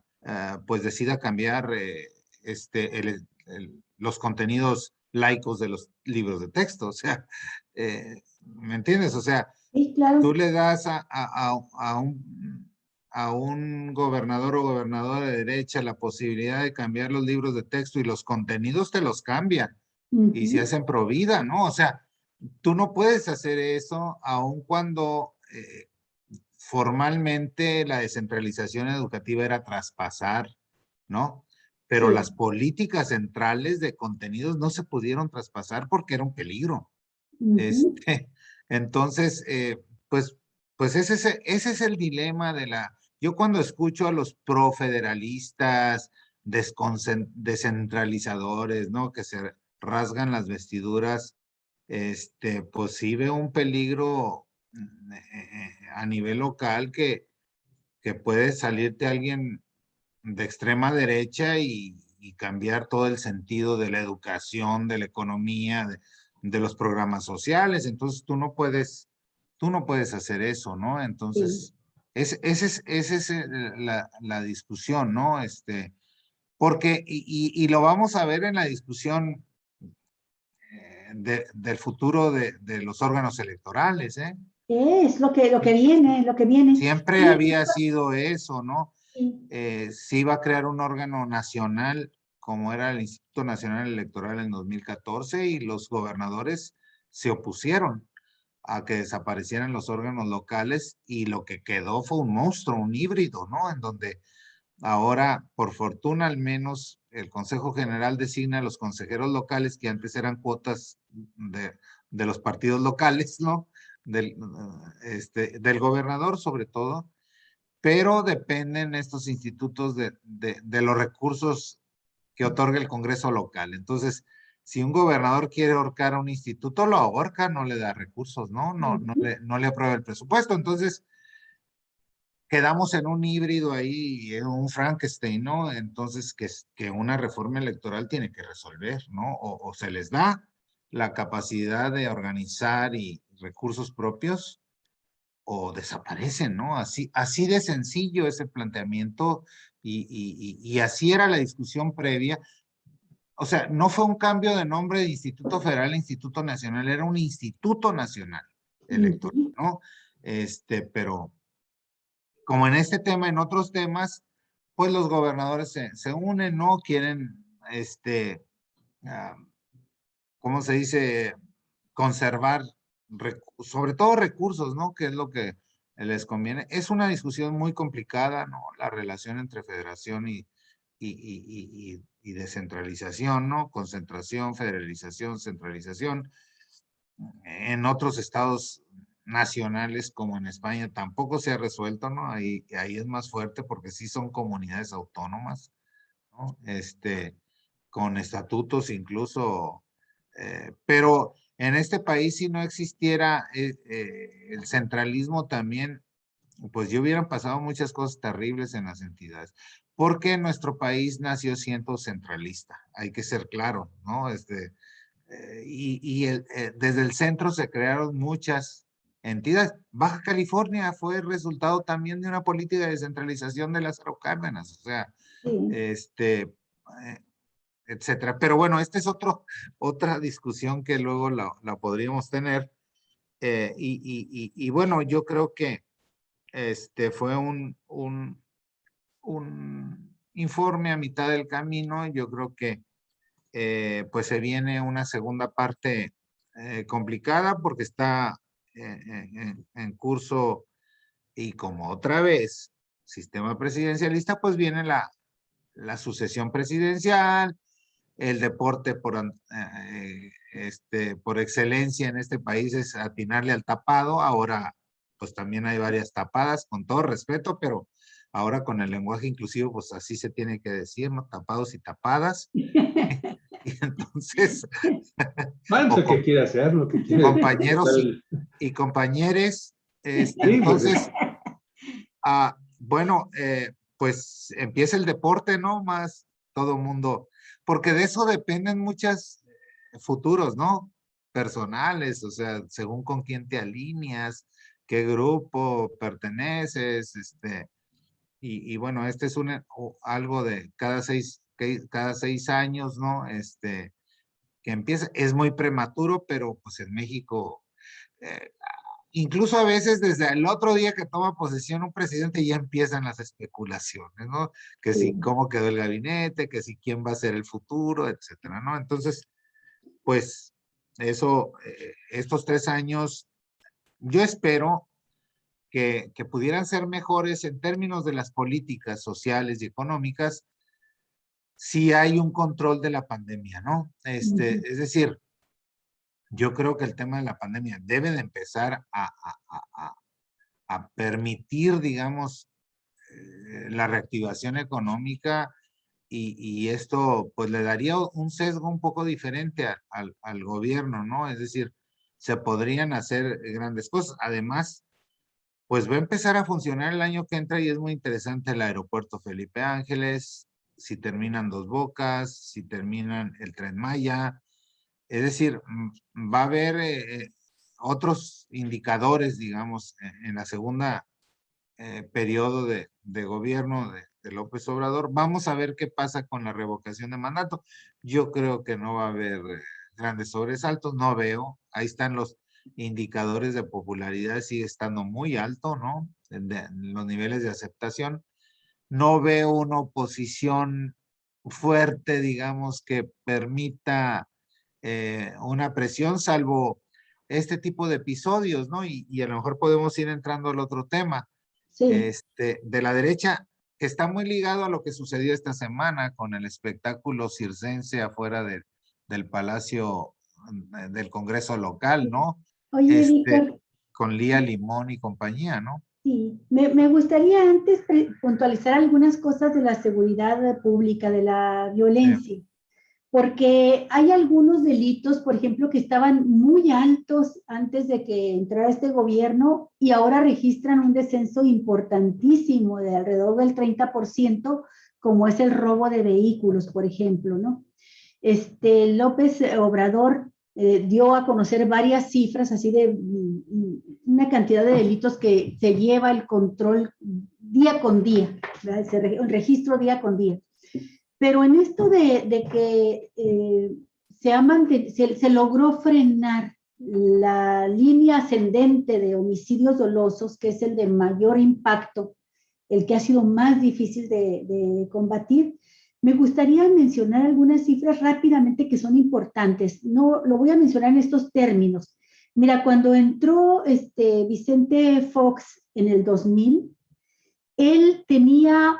pues decida cambiar los contenidos laicos de los libros de texto. O sea, ¿me entiendes? O sea, sí, claro. Tú le das a un gobernador o gobernadora de derecha la posibilidad de cambiar los libros de texto y los contenidos te los cambian y se hacen pro vida, ¿no? O sea, tú no puedes hacer eso aun cuando formalmente la descentralización educativa era traspasar, ¿no? Pero Sí. las políticas centrales de contenidos no se pudieron traspasar porque era un peligro. Entonces, pues ese es el dilema yo cuando escucho a los profederalistas, descentralizadores, ¿no? Que se rasgan las vestiduras, pues sí veo un peligro a nivel local que puede salirte alguien de extrema derecha y cambiar todo el sentido de la educación, de la economía, de los programas sociales. Entonces tú no puedes hacer eso, ¿no? Entonces, esa es la discusión, ¿no? Porque, y lo vamos a ver en la discusión del futuro de los órganos electorales, ¿eh? Es lo que viene. Siempre Sí, había sido eso, ¿no? sí. Se iba a crear un órgano nacional como era el Instituto Nacional Electoral en 2014 y los gobernadores se opusieron a que desaparecieran los órganos locales y lo que quedó fue un monstruo, un híbrido, ¿no? En donde ahora, por fortuna al menos, el Consejo General designa a los consejeros locales que antes eran cuotas de los partidos locales, ¿no? del gobernador sobre todo, pero dependen estos institutos de los recursos que otorga el Congreso local. Entonces, si un gobernador quiere ahorcar a un instituto, lo ahorca, no le da recursos, ¿no? No le aprueba el presupuesto. Entonces, quedamos en un híbrido ahí, en un Frankenstein, ¿no? Entonces, que una reforma electoral tiene que resolver, ¿no? O se les da la capacidad de organizar y recursos propios, o desaparecen, ¿no? Así de sencillo es el planteamiento y así era la discusión previa. O sea, no fue un cambio de nombre de Instituto Federal a Instituto Nacional, era un Instituto Nacional Electoral, ¿no? Pero como en este tema, en otros temas, pues los gobernadores se unen, ¿no? Quieren, ah, ¿cómo se dice? Conservar, sobre todo recursos, ¿no? Que es lo que les conviene. Es una discusión muy complicada, ¿no? La relación entre federación y descentralización, ¿no? Concentración, federalización, centralización. En otros estados nacionales, como en España, tampoco se ha resuelto, ¿no? Ahí es más fuerte porque sí son comunidades autónomas, ¿no? Con estatutos incluso, pero en este país si no existiera el centralismo también, pues ya hubieran pasado muchas cosas terribles en las entidades, porque nuestro país nació siendo centralista, hay que ser claro, ¿no? Desde el centro se crearon muchas entidades. Baja California fue el resultado también de una política de descentralización de las Cárdenas, o sea, etcétera. Pero bueno, esta es otra discusión que luego la podríamos tener. Y bueno, yo creo que fue un informe a mitad del camino. Yo creo que pues se viene una segunda parte complicada porque está en curso y como otra vez sistema presidencialista, pues viene la sucesión presidencial, el deporte por excelencia en este país es atinarle al tapado. Ahora, pues también hay varias tapadas, con todo respeto, pero ahora con el lenguaje inclusivo, pues así se tiene que decir, ¿no? Tapados y tapadas. Y entonces, Falta que quiere hacer, lo que quiere. compañeros y compañeres, entonces, bueno, pues empieza el deporte, ¿no? Más todo mundo, porque de eso dependen muchos futuros, ¿no? Personales, o sea, según con quién te alineas, qué grupo perteneces, y bueno, este es algo de cada 6 años, ¿no? Que empieza, es muy prematuro, pero pues en México, eh, incluso a veces desde el otro día que toma posesión un presidente ya empiezan las especulaciones, ¿no? Que si cómo quedó el gabinete, que si quién va a ser el futuro, etcétera, ¿no? Entonces, pues eso, estos 3 años, yo espero que pudieran ser mejores en términos de las políticas sociales y económicas si hay un control de la pandemia, ¿no? Es decir, yo creo que el tema de la pandemia debe de empezar a permitir, digamos, la reactivación económica y esto pues le daría un sesgo un poco diferente al gobierno, ¿no? Es decir, se podrían hacer grandes cosas. Además, pues va a empezar a funcionar el año que entra y es muy interesante el aeropuerto Felipe Ángeles, si terminan Dos Bocas, si terminan el Tren Maya. Es decir, va a haber otros indicadores, digamos, en la segunda periodo de gobierno de López Obrador. Vamos a ver qué pasa con la revocación de mandato. Yo creo que no va a haber grandes sobresaltos, no veo. Ahí están los indicadores de popularidad, sigue estando muy alto, ¿no? En los niveles de aceptación. No veo una oposición fuerte, digamos, que permita una presión, salvo este tipo de episodios, ¿no? Y a lo mejor podemos ir entrando al otro tema. De la derecha, que está muy ligado a lo que sucedió esta semana con el espectáculo circense afuera del Palacio del Congreso local, ¿no? Oye, Víctor, con Lía Limón y compañía, ¿no? Sí, me gustaría antes puntualizar algunas cosas de la seguridad pública, de la violencia, porque hay algunos delitos, por ejemplo, que estaban muy altos antes de que entrara este gobierno y ahora registran un descenso importantísimo de alrededor del 30%, como es el robo de vehículos, por ejemplo, ¿no? López Obrador dio a conocer varias cifras así de una cantidad de delitos que se lleva el control día con día, el registro día con día. Pero en esto de que se logró frenar la línea ascendente de homicidios dolosos, que es el de mayor impacto, el que ha sido más difícil de combatir, me gustaría mencionar algunas cifras rápidamente que son importantes. No lo voy a mencionar en estos términos. Mira, cuando entró Vicente Fox en el 2000, él tenía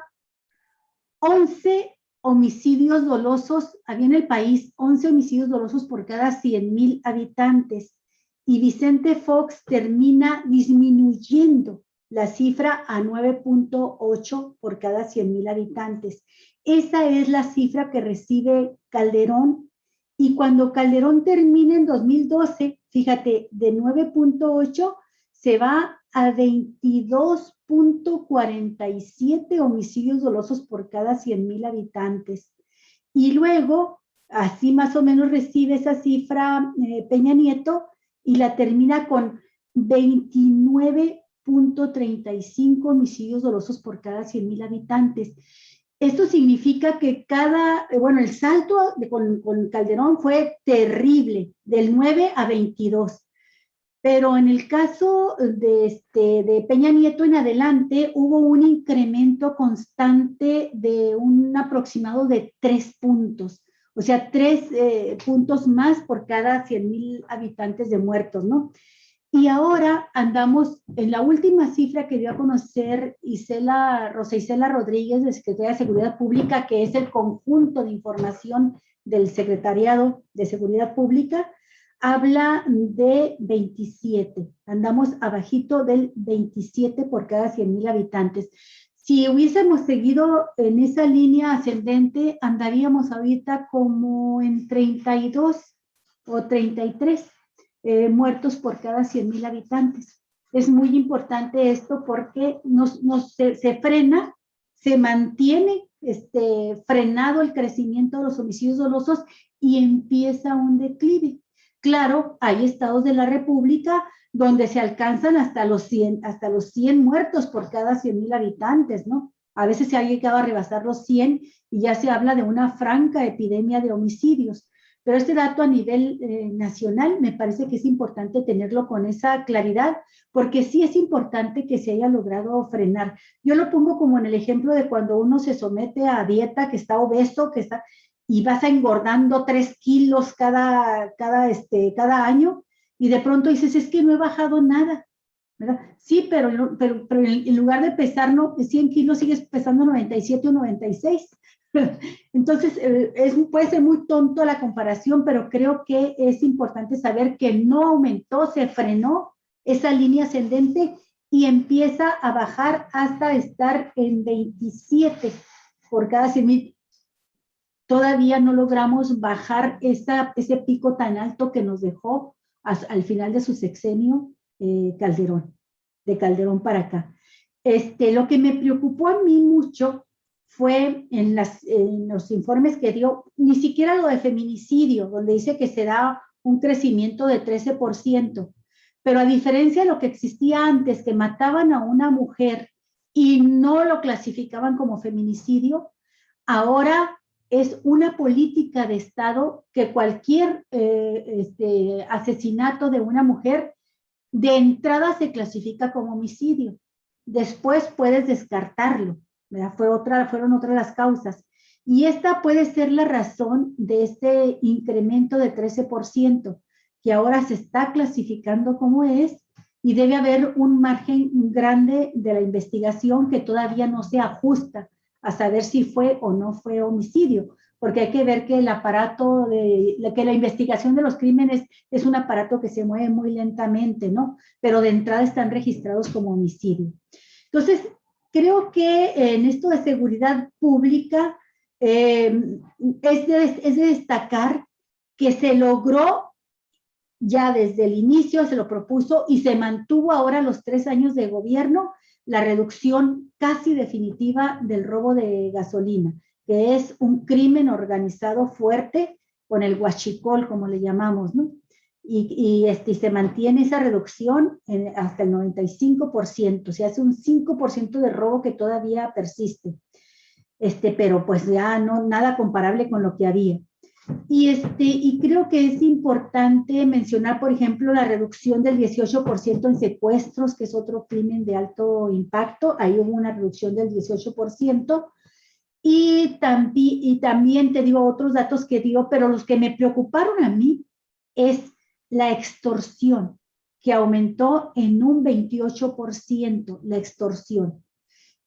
11 homicidios dolosos, había en el país 11 homicidios dolosos por cada 100,000 habitantes. Y Vicente Fox termina disminuyendo la cifra a 9.8 por cada 100,000 habitantes. Esa es la cifra que recibe Calderón. Y cuando Calderón termina en 2012, fíjate, de 9.8 se va a 22.47 homicidios dolosos por cada 100,000 habitantes. Y luego, así más o menos recibe esa cifra Peña Nieto y la termina con 29.35 homicidios dolosos por cada 100,000 habitantes. Esto significa que el salto con Calderón fue terrible, del 9 a 22. Pero en el caso de Peña Nieto en adelante hubo un incremento constante de un aproximado de 3 puntos, o sea, 3 puntos más por cada 100,000 habitantes de muertos, ¿no? Y ahora andamos en la última cifra que dio a conocer Rosa Isela Rodríguez, de Secretaría de Seguridad Pública, que es el conjunto de información del Secretariado de Seguridad Pública, habla de 27. Andamos abajito del 27 por cada 100,000 habitantes. Si hubiésemos seguido en esa línea ascendente, andaríamos ahorita como en 32 o 33 muertos por cada 100,000 habitantes. Es muy importante esto porque se frena, se mantiene frenado el crecimiento de los homicidios dolosos y empieza un declive. Claro, hay estados de la República donde se alcanzan hasta los 100 muertos por cada 100,000 habitantes, ¿no? A veces se ha llegado a rebasar los 100 y ya se habla de una franca epidemia de homicidios. Pero este dato a nivel nacional me parece que es importante tenerlo con esa claridad, porque sí es importante que se haya logrado frenar. Yo lo pongo como en el ejemplo de cuando uno se somete a dieta, que está obeso, y vas engordando 3 kilos cada año, y de pronto dices, es que no he bajado nada, ¿verdad? Sí, pero en lugar de pesar 100 kilos, sigues pesando 97 o 96. Entonces, puede ser muy tonto la comparación, pero creo que es importante saber que no aumentó, se frenó esa línea ascendente y empieza a bajar hasta estar en 27 por cada 100,000. Todavía no logramos bajar ese pico tan alto que nos dejó al final de su sexenio Calderón, de Calderón para acá. Lo que me preocupó a mí mucho fue en los informes que dio, ni siquiera lo de feminicidio, donde dice que se da un crecimiento de 13%, pero a diferencia de lo que existía antes, que mataban a una mujer y no lo clasificaban como feminicidio, ahora es una política de Estado que cualquier asesinato de una mujer de entrada se clasifica como homicidio. Después puedes descartarlo, ¿verdad? Fueron otras las causas. Y esta puede ser la razón de este incremento de 13%, que ahora se está clasificando como es, y debe haber un margen grande de la investigación que todavía no se ajusta a saber si fue o no fue homicidio, porque hay que ver que el aparato que la investigación de los crímenes es un aparato que se mueve muy lentamente, ¿no? Pero de entrada están registrados como homicidio. Entonces, creo que en esto de seguridad pública es de destacar que se logró ya desde el inicio, se lo propuso y se mantuvo ahora los 3 años de gobierno la reducción casi definitiva del robo de gasolina, que es un crimen organizado fuerte con el huachicol, como le llamamos, ¿no? Y se mantiene esa reducción hasta el 95%, se hace un 5% de robo que todavía persiste, pero pues ya no, nada comparable con lo que había. Y creo que es importante mencionar, por ejemplo, la reducción del 18% en secuestros, que es otro crimen de alto impacto. Ahí hubo una reducción del 18%. Y también te digo otros datos que digo, pero los que me preocuparon a mí es la extorsión, que aumentó en un 28%, la extorsión.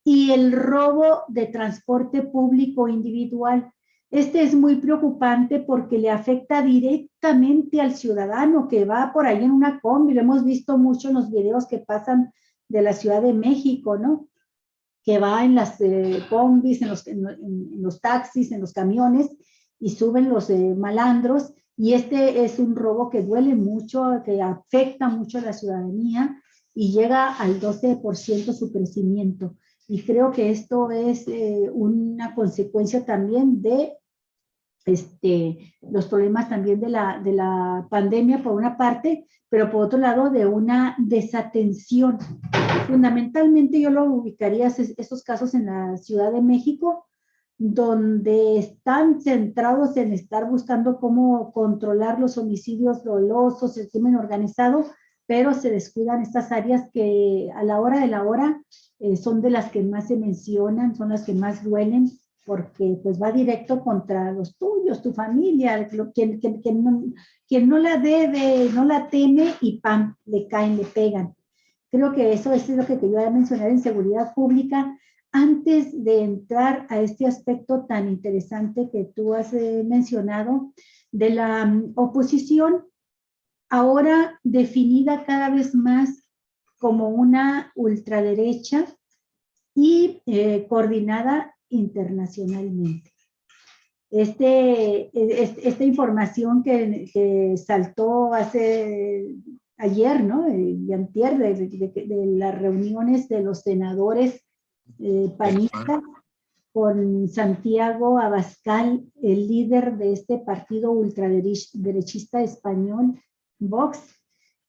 Y el robo de transporte público individual. Es muy preocupante porque le afecta directamente al ciudadano que va por ahí en una combi. Lo hemos visto mucho en los videos que pasan de la Ciudad de México, ¿no? Que va en las combis, en los taxis, en los camiones y suben los malandros. Y es un robo que duele mucho, que afecta mucho a la ciudadanía y llega al 12% su crecimiento. Y creo que esto es una consecuencia también de los problemas también de la pandemia por una parte, pero por otro lado de una desatención. Fundamentalmente yo lo ubicaría estos casos en la Ciudad de México, donde están centrados en estar buscando cómo controlar los homicidios dolosos, el crimen organizado, pero se descuidan estas áreas que a la hora de la hora son de las que más se mencionan, son las que más duelen, porque pues va directo contra los tuyos, tu familia, quien no la debe, no la teme y ¡pam!, le caen, le pegan. Creo que eso es lo que quería mencionar en seguridad pública. Antes de entrar a este aspecto tan interesante que tú has mencionado de la oposición, ahora definida cada vez más como una ultraderecha y coordinada internacionalmente. Esta información que saltó ayer, ¿no? Y antier, de las reuniones de los senadores panistas con Santiago Abascal, el líder de este partido ultraderechista español, Vox,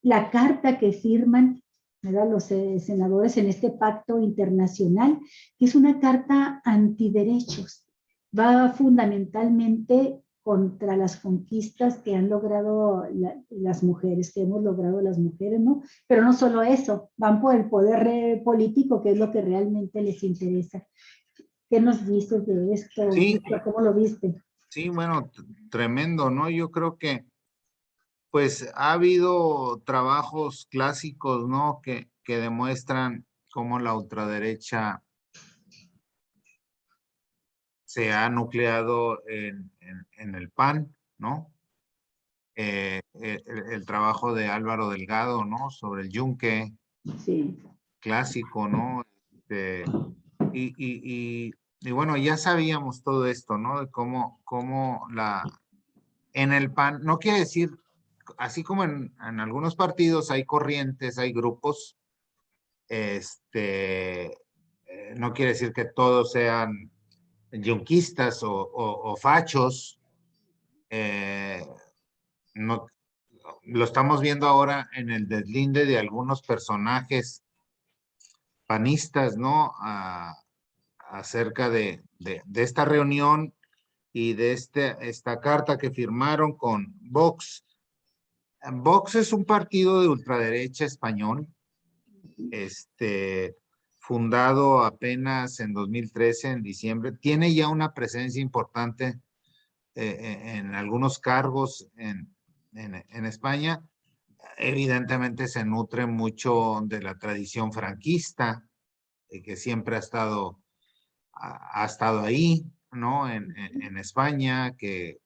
la carta que firman, ¿verdad?, los senadores en este pacto internacional, que es una carta antiderechos, va fundamentalmente contra las conquistas que han logrado las mujeres, que hemos logrado las mujeres, ¿no? Pero no solo eso, van por el poder político, que es lo que realmente les interesa. ¿Qué nos dices de esto? Sí, ¿Cómo lo viste? sí, bueno, tremendo, ¿no? Yo creo que pues ha habido trabajos clásicos, ¿no? Que demuestran cómo la ultraderecha se ha nucleado en el PAN, ¿no? El trabajo de Álvaro Delgado, ¿no? Sobre el yunque, Sí. clásico, ¿no? Y bueno, ya sabíamos todo esto, ¿no? De cómo en el PAN, no quiere decir, así como en algunos partidos hay corrientes, hay grupos, no quiere decir que todos sean yunquistas o fachos. No, lo estamos viendo ahora en el deslinde de algunos personajes panistas, ¿no? Acerca de esta reunión y de esta carta que firmaron con Vox. Vox es un partido de ultraderecha español, fundado apenas en 2013, en diciembre. Tiene ya una presencia importante en algunos cargos en España. Evidentemente se nutre mucho de la tradición franquista, que siempre ha estado ahí. ¿no? En España, que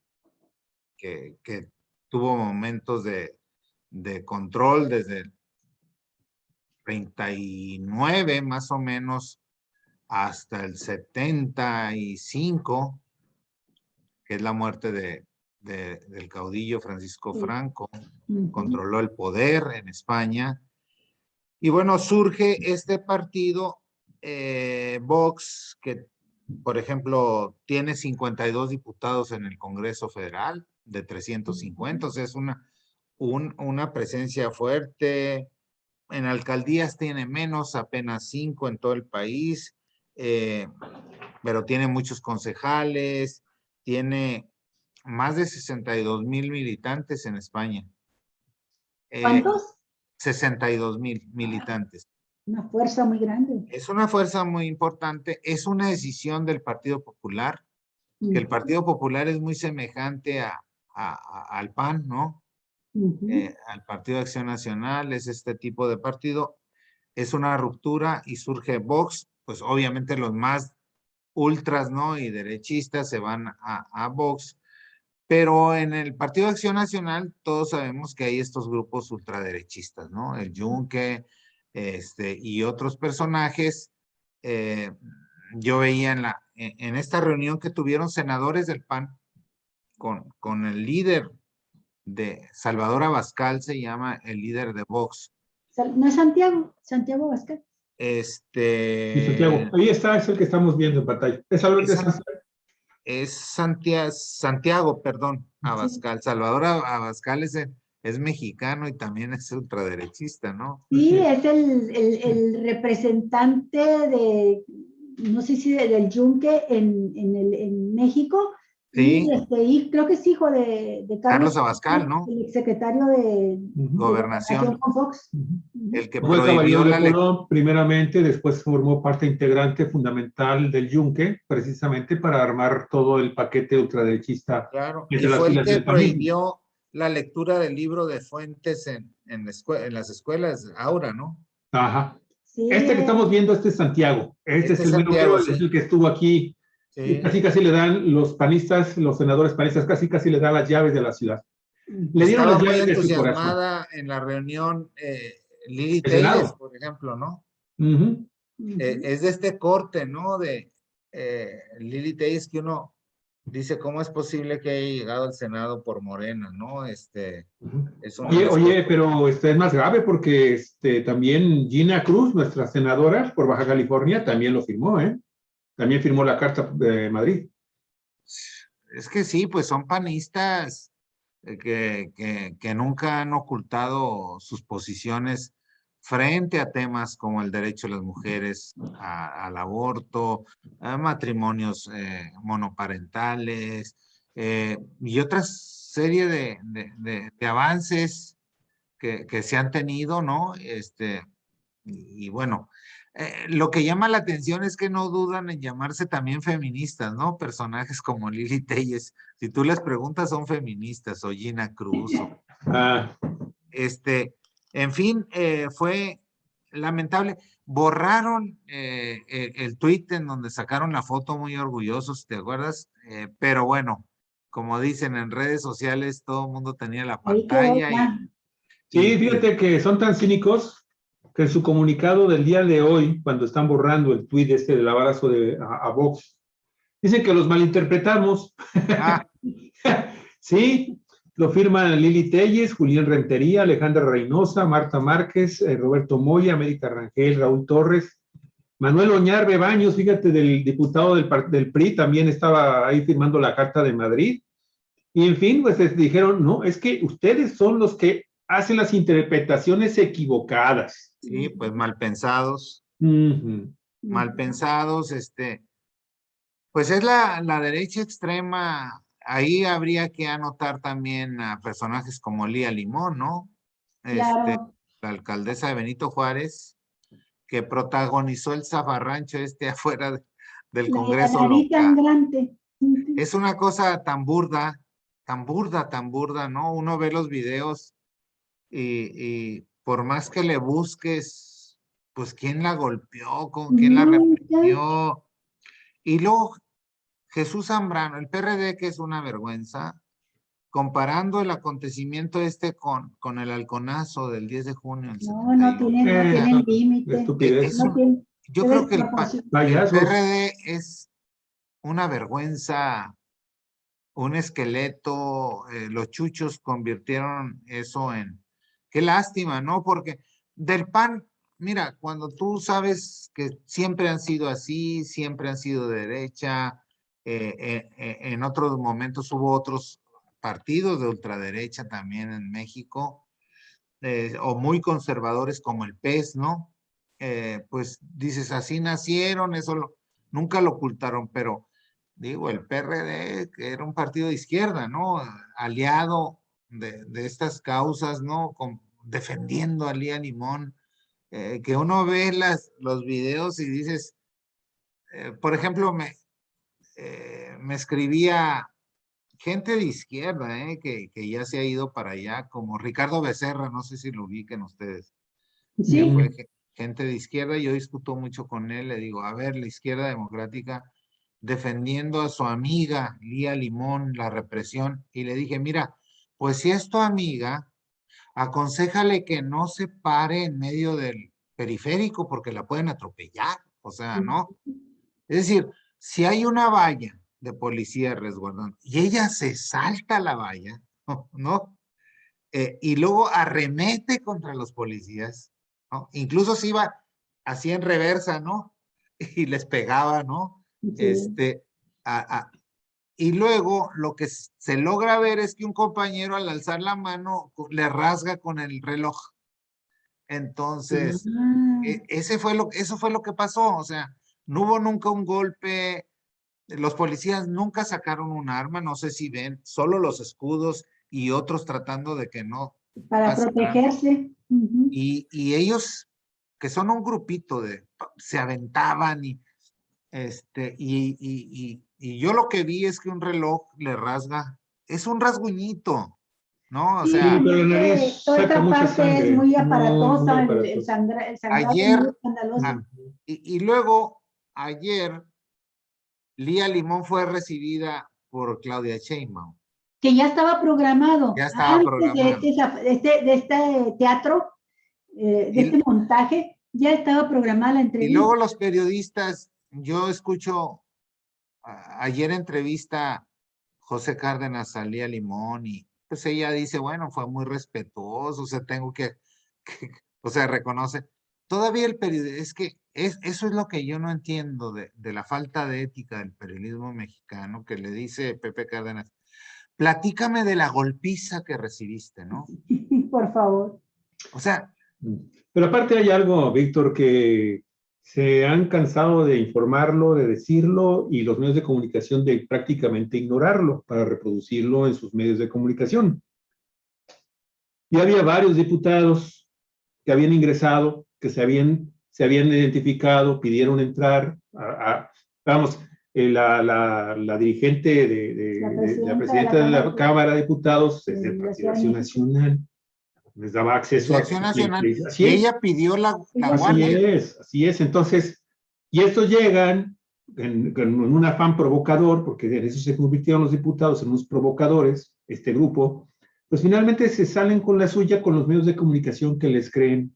tuvo momentos de control desde el 39 más o menos hasta el 75, que es la muerte del caudillo Francisco Franco. Controló el poder en España. Y bueno, surge este partido, Vox, que por ejemplo tiene 52 diputados en el Congreso Federal de 350, o sea, es una presencia fuerte. En alcaldías tiene menos, apenas 5 en todo el país, pero tiene muchos concejales, tiene más de 62,000 militantes en España. ¿Cuántos? 62,000 militantes. Una fuerza muy grande. Es una fuerza muy importante, es una decisión del Partido Popular, que el Partido Popular es muy semejante al PAN, ¿no? Al Partido de Acción Nacional, es este tipo de partido. Es una ruptura y surge Vox, pues obviamente los más ultras, ¿no? Y derechistas se van a Vox, pero en el Partido de Acción Nacional todos sabemos que hay estos grupos ultraderechistas, ¿no? El Yunque, y otros personajes. Yo veía en esta reunión que tuvieron senadores del PAN con el líder de Salvador Abascal, se llama el líder de Vox. ¿No es Santiago Abascal? Y Santiago, ahí está, es el que estamos viendo en pantalla. Es Albert de Santiago. Es Santiago, perdón, Abascal. Sí. Salvador Abascal es mexicano y también es ultraderechista, ¿no? Sí, es el representante de, no sé si del Yunque en México. Sí. Y creo que es hijo de Carlos Abascal, ¿no? El exsecretario de Gobernación con Fox. El que fue prohibió la Colón, primeramente, después formó parte integrante fundamental del Yunque, precisamente para armar todo el paquete ultraderechista. Claro, y fue el que prohibió la lectura del libro de Fuentes en las escuelas, Aura, ¿no? Ajá. Sí. Este que estamos viendo, este es Santiago. Este es el Santiago, sí. Es el que estuvo aquí. Sí. Y casi le dan los panistas, los senadores panistas, casi le dan las llaves de la ciudad. Le dieron las llaves de su corazón. En la reunión Lili Telles, por ejemplo, ¿no? Es de este corte, ¿no? De Lili Telles, que uno dice, ¿cómo es posible que haya llegado al Senado por Morena, no? Es oye, pero es más grave porque también Gina Cruz, nuestra senadora por Baja California, también lo firmó, ¿eh? También firmó la Carta de Madrid. Es que sí, pues son panistas que nunca han ocultado sus posiciones frente a temas como el derecho de las mujeres al aborto, a matrimonios monoparentales y otra serie de avances que se han tenido, ¿no? Y bueno, lo que llama la atención es que no dudan en llamarse también feministas, ¿no? Personajes como Lili Telles, si tú les preguntas son feministas, o Gina Cruz, en fin, fue lamentable. Borraron el tweet en donde sacaron la foto muy orgullosos, ¿te acuerdas? Pero bueno, como dicen en redes sociales, todo el mundo tenía la pantalla. Sí, fíjate que son tan cínicos que en su comunicado del día de hoy, cuando están borrando el tuit del abrazo a Vox, dicen que los malinterpretamos. Sí, lo firman Lili Telles, Julián Rentería, Alejandra Reynosa, Marta Márquez, Roberto Moya, América Rangel, Raúl Torres, Manuel Oñarbe Baños, fíjate, del diputado del PRI, también estaba ahí firmando la Carta de Madrid. Y en fin, pues les dijeron, no, es que ustedes son los que hacen las interpretaciones equivocadas. Sí, pues mal pensados. Mal pensados, pues es la derecha extrema. Ahí habría que anotar también a personajes como Lía Limón, ¿no? Claro. La alcaldesa de Benito Juárez, que protagonizó el zafarrancho afuera del Congreso local. Tan grande. Es una cosa tan burda, ¿no? Uno ve los videos y por más que le busques, pues quién la golpeó, con quién la reprimió. Y luego Jesús Zambrano, el PRD, que es una vergüenza, comparando el acontecimiento con el halconazo del 10 de junio del No, 71. no tienen límite. Estupidez. Es No tienen, Yo qué creo que el desproporción. Payasos. PRD es una vergüenza, un esqueleto. Los chuchos convirtieron eso en... Qué lástima, ¿no? Porque del PAN, mira, cuando tú sabes que siempre han sido así, siempre han sido de derecha, en otros momentos hubo otros partidos de ultraderecha también en México, o muy conservadores como el PES, ¿no? Pues dices, así nacieron, nunca lo ocultaron, pero digo, el PRD, que era un partido de izquierda, ¿no? Aliado de estas causas, ¿no? Defendiendo a Lía Limón, que uno ve los videos y dices, por ejemplo, me escribía gente de izquierda, que ya se ha ido para allá, como Ricardo Becerra, no sé si lo ubiquen ustedes. Sí, Fue gente de izquierda, yo discuto mucho con él, le digo, a ver, la izquierda democrática defendiendo a su amiga Lía Limón, la represión, y le dije, mira, pues si es tu amiga, aconséjale que no se pare en medio del periférico porque la pueden atropellar, o sea, ¿no? Es decir, si hay una valla de policía resguardando y ella se salta la valla, ¿no? Y luego arremete contra los policías, ¿no? Incluso se iba así en reversa, ¿no? Y les pegaba, ¿no? sí. Y luego lo que se logra ver es que un compañero al alzar la mano le rasga con el reloj. Entonces, Ah, eso fue lo que pasó. O sea, no hubo nunca un golpe. Los policías nunca sacaron un arma, no sé si ven, solo los escudos y otros tratando de que no para pase nada. protegerse. Ujú. Y ellos, que son un grupito se aventaban y yo lo que vi es que un reloj le rasga, es un rasguñito, ¿no? O Sí, Sí, sea, pero la es que nariz toda saca esta mucha parte es sangre. muy Muy aparatosa, aparatoso. el sangrado es muy ayer, escandaloso. y luego, ayer, Lía Limón fue recibida por Claudia Sheinbaum. Que ya estaba programado Ya estaba antes programado. de este teatro, de este Y, montaje, ya estaba programada la y luego entrevista. los periodistas, yo escucho, ayer entrevista José Cárdenas a Lía Limón y pues ella dice, bueno, fue muy respetuoso, o sea, o sea, reconoce. Todavía el periodismo, eso es lo que yo no entiendo de la falta de ética del periodismo mexicano, que le dice Pepe Cárdenas, platícame de la golpiza que recibiste, ¿no? Por favor. O sea, Pero aparte hay algo, Víctor, que se han cansado de informarlo, de decirlo, y los medios de comunicación de prácticamente ignorarlo para reproducirlo en sus medios de comunicación. Y había varios diputados que habían ingresado, que se habían identificado, pidieron entrar. Vamos, la dirigente la presidenta de la Cámara de Diputados es del de la Partido Ciudad de Acción México. Nacional, les daba es acceso de a Acción Nacional, así y es, ella pidió la Ella así guardia. es, así es. Entonces, y estos llegan en un afán provocador, porque en eso se convirtieron los diputados en unos provocadores, este grupo, pues finalmente se salen con la suya con los medios de comunicación que les creen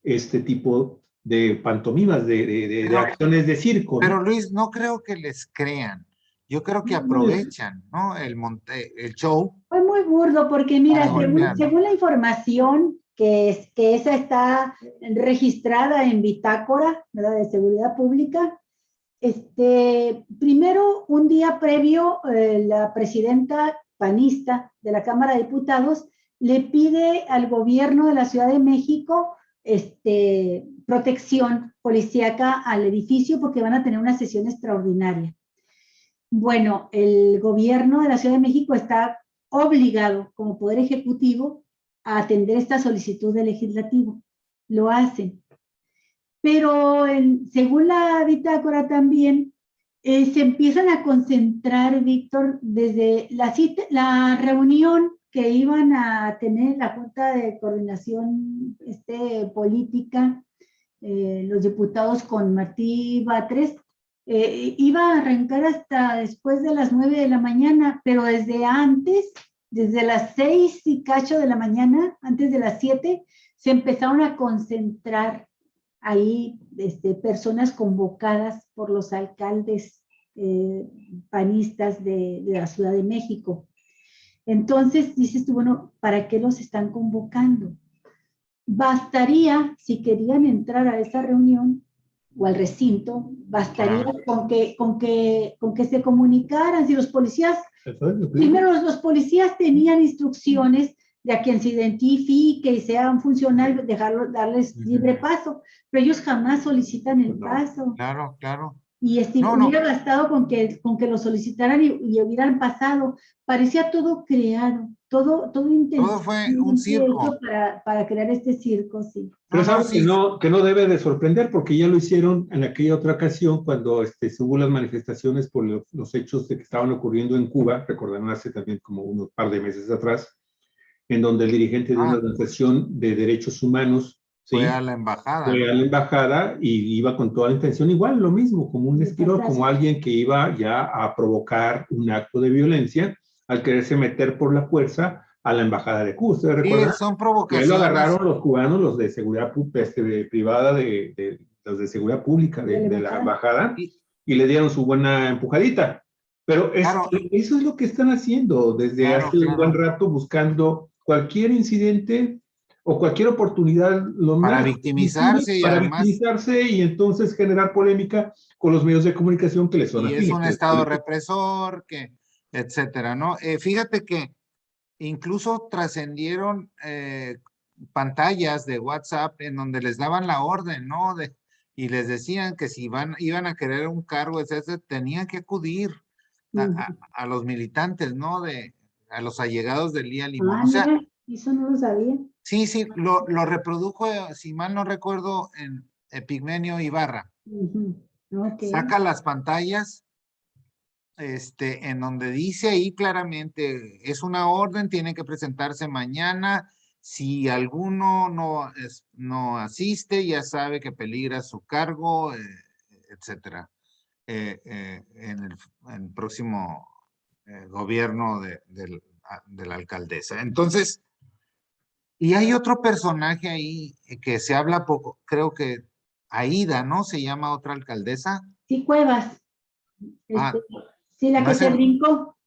este tipo de pantomimas, de Pero, acciones de circo, pero ¿no? Luis, no creo que les crean. Yo creo que No les- aprovechan, ¿no? El show Fue muy burdo porque para mira, golpear, ¿no? según la información que esa está registrada en Bitácora, ¿verdad? De Seguridad Pública, primero, un día previo, la presidenta panista de la Cámara de Diputados le pide al gobierno de la Ciudad de México protección policíaca al edificio porque van a tener una sesión extraordinaria. Bueno, el gobierno de la Ciudad de México está obligado como Poder Ejecutivo a atender esta solicitud del legislativo. Lo hacen. Pero según la bitácora también, se empiezan a concentrar, Víctor, desde la reunión que iban a tener la Junta de Coordinación Política, los diputados con Martí Batres, Iba a arrancar hasta después de las 9 de la mañana, pero desde antes, desde las 6 y cacho de la mañana, antes de las 7, se empezaron a concentrar ahí personas convocadas por los alcaldes panistas de la Ciudad de México. Entonces dices tú, bueno, ¿para qué los están convocando? Bastaría, si querían entrar a esa reunión o al recinto, bastaría con que se comunicaran. Si los policías, primero los policías tenían instrucciones de a quien se identifique y sea un funcionario, darles libre paso, pero ellos jamás solicitan el paso. Claro, claro. Y hubiera bastado con que lo solicitaran y hubieran pasado. Parecía todo creado, todo intenso. Todo fue un circo. Para crear este circo, sí. Pero es algo que no debe de sorprender, porque ya lo hicieron en aquella otra ocasión cuando se hubo las manifestaciones por los hechos que estaban ocurriendo en Cuba, recordarán hace también como unos par de meses atrás, en donde el dirigente de una organización de derechos humanos fue a la embajada. Fue a la embajada y iba con toda la intención, igual lo mismo, como un estilo, como alguien que iba ya a provocar un acto de violencia al quererse meter por la fuerza a la embajada de Cuba. ¿Ustedes recuerdan? Sí, son provocaciones. Y ahí lo agarraron los cubanos, los de seguridad privada, los de seguridad pública de la embajada, y le dieron su buena empujadita. Pero eso es lo que están haciendo desde hace un buen rato, buscando cualquier incidente o cualquier oportunidad para victimizarse y entonces generar polémica con los medios de comunicación que les son afines. Y es un estado represor, etcétera, ¿no? Fíjate que incluso trascendieron pantallas de WhatsApp en donde les daban la orden, ¿no? Y les decían que si iban a querer un cargo, etcétera, tenían que acudir a los militantes, ¿no? A los allegados del Lía Limón. O sea, eso no lo sabía. Sí, lo reprodujo, si mal no recuerdo, en Epigmenio Ibarra. Saca las pantallas, en donde dice ahí claramente, es una orden, tiene que presentarse mañana. Si alguno no asiste, ya sabe que peligra su cargo, etcétera, en el próximo gobierno de la alcaldesa. Entonces, y hay otro personaje ahí que se habla poco, creo que Aida, ¿no? Se llama otra alcaldesa. Sí, Cuevas. Sí, la que se brincó.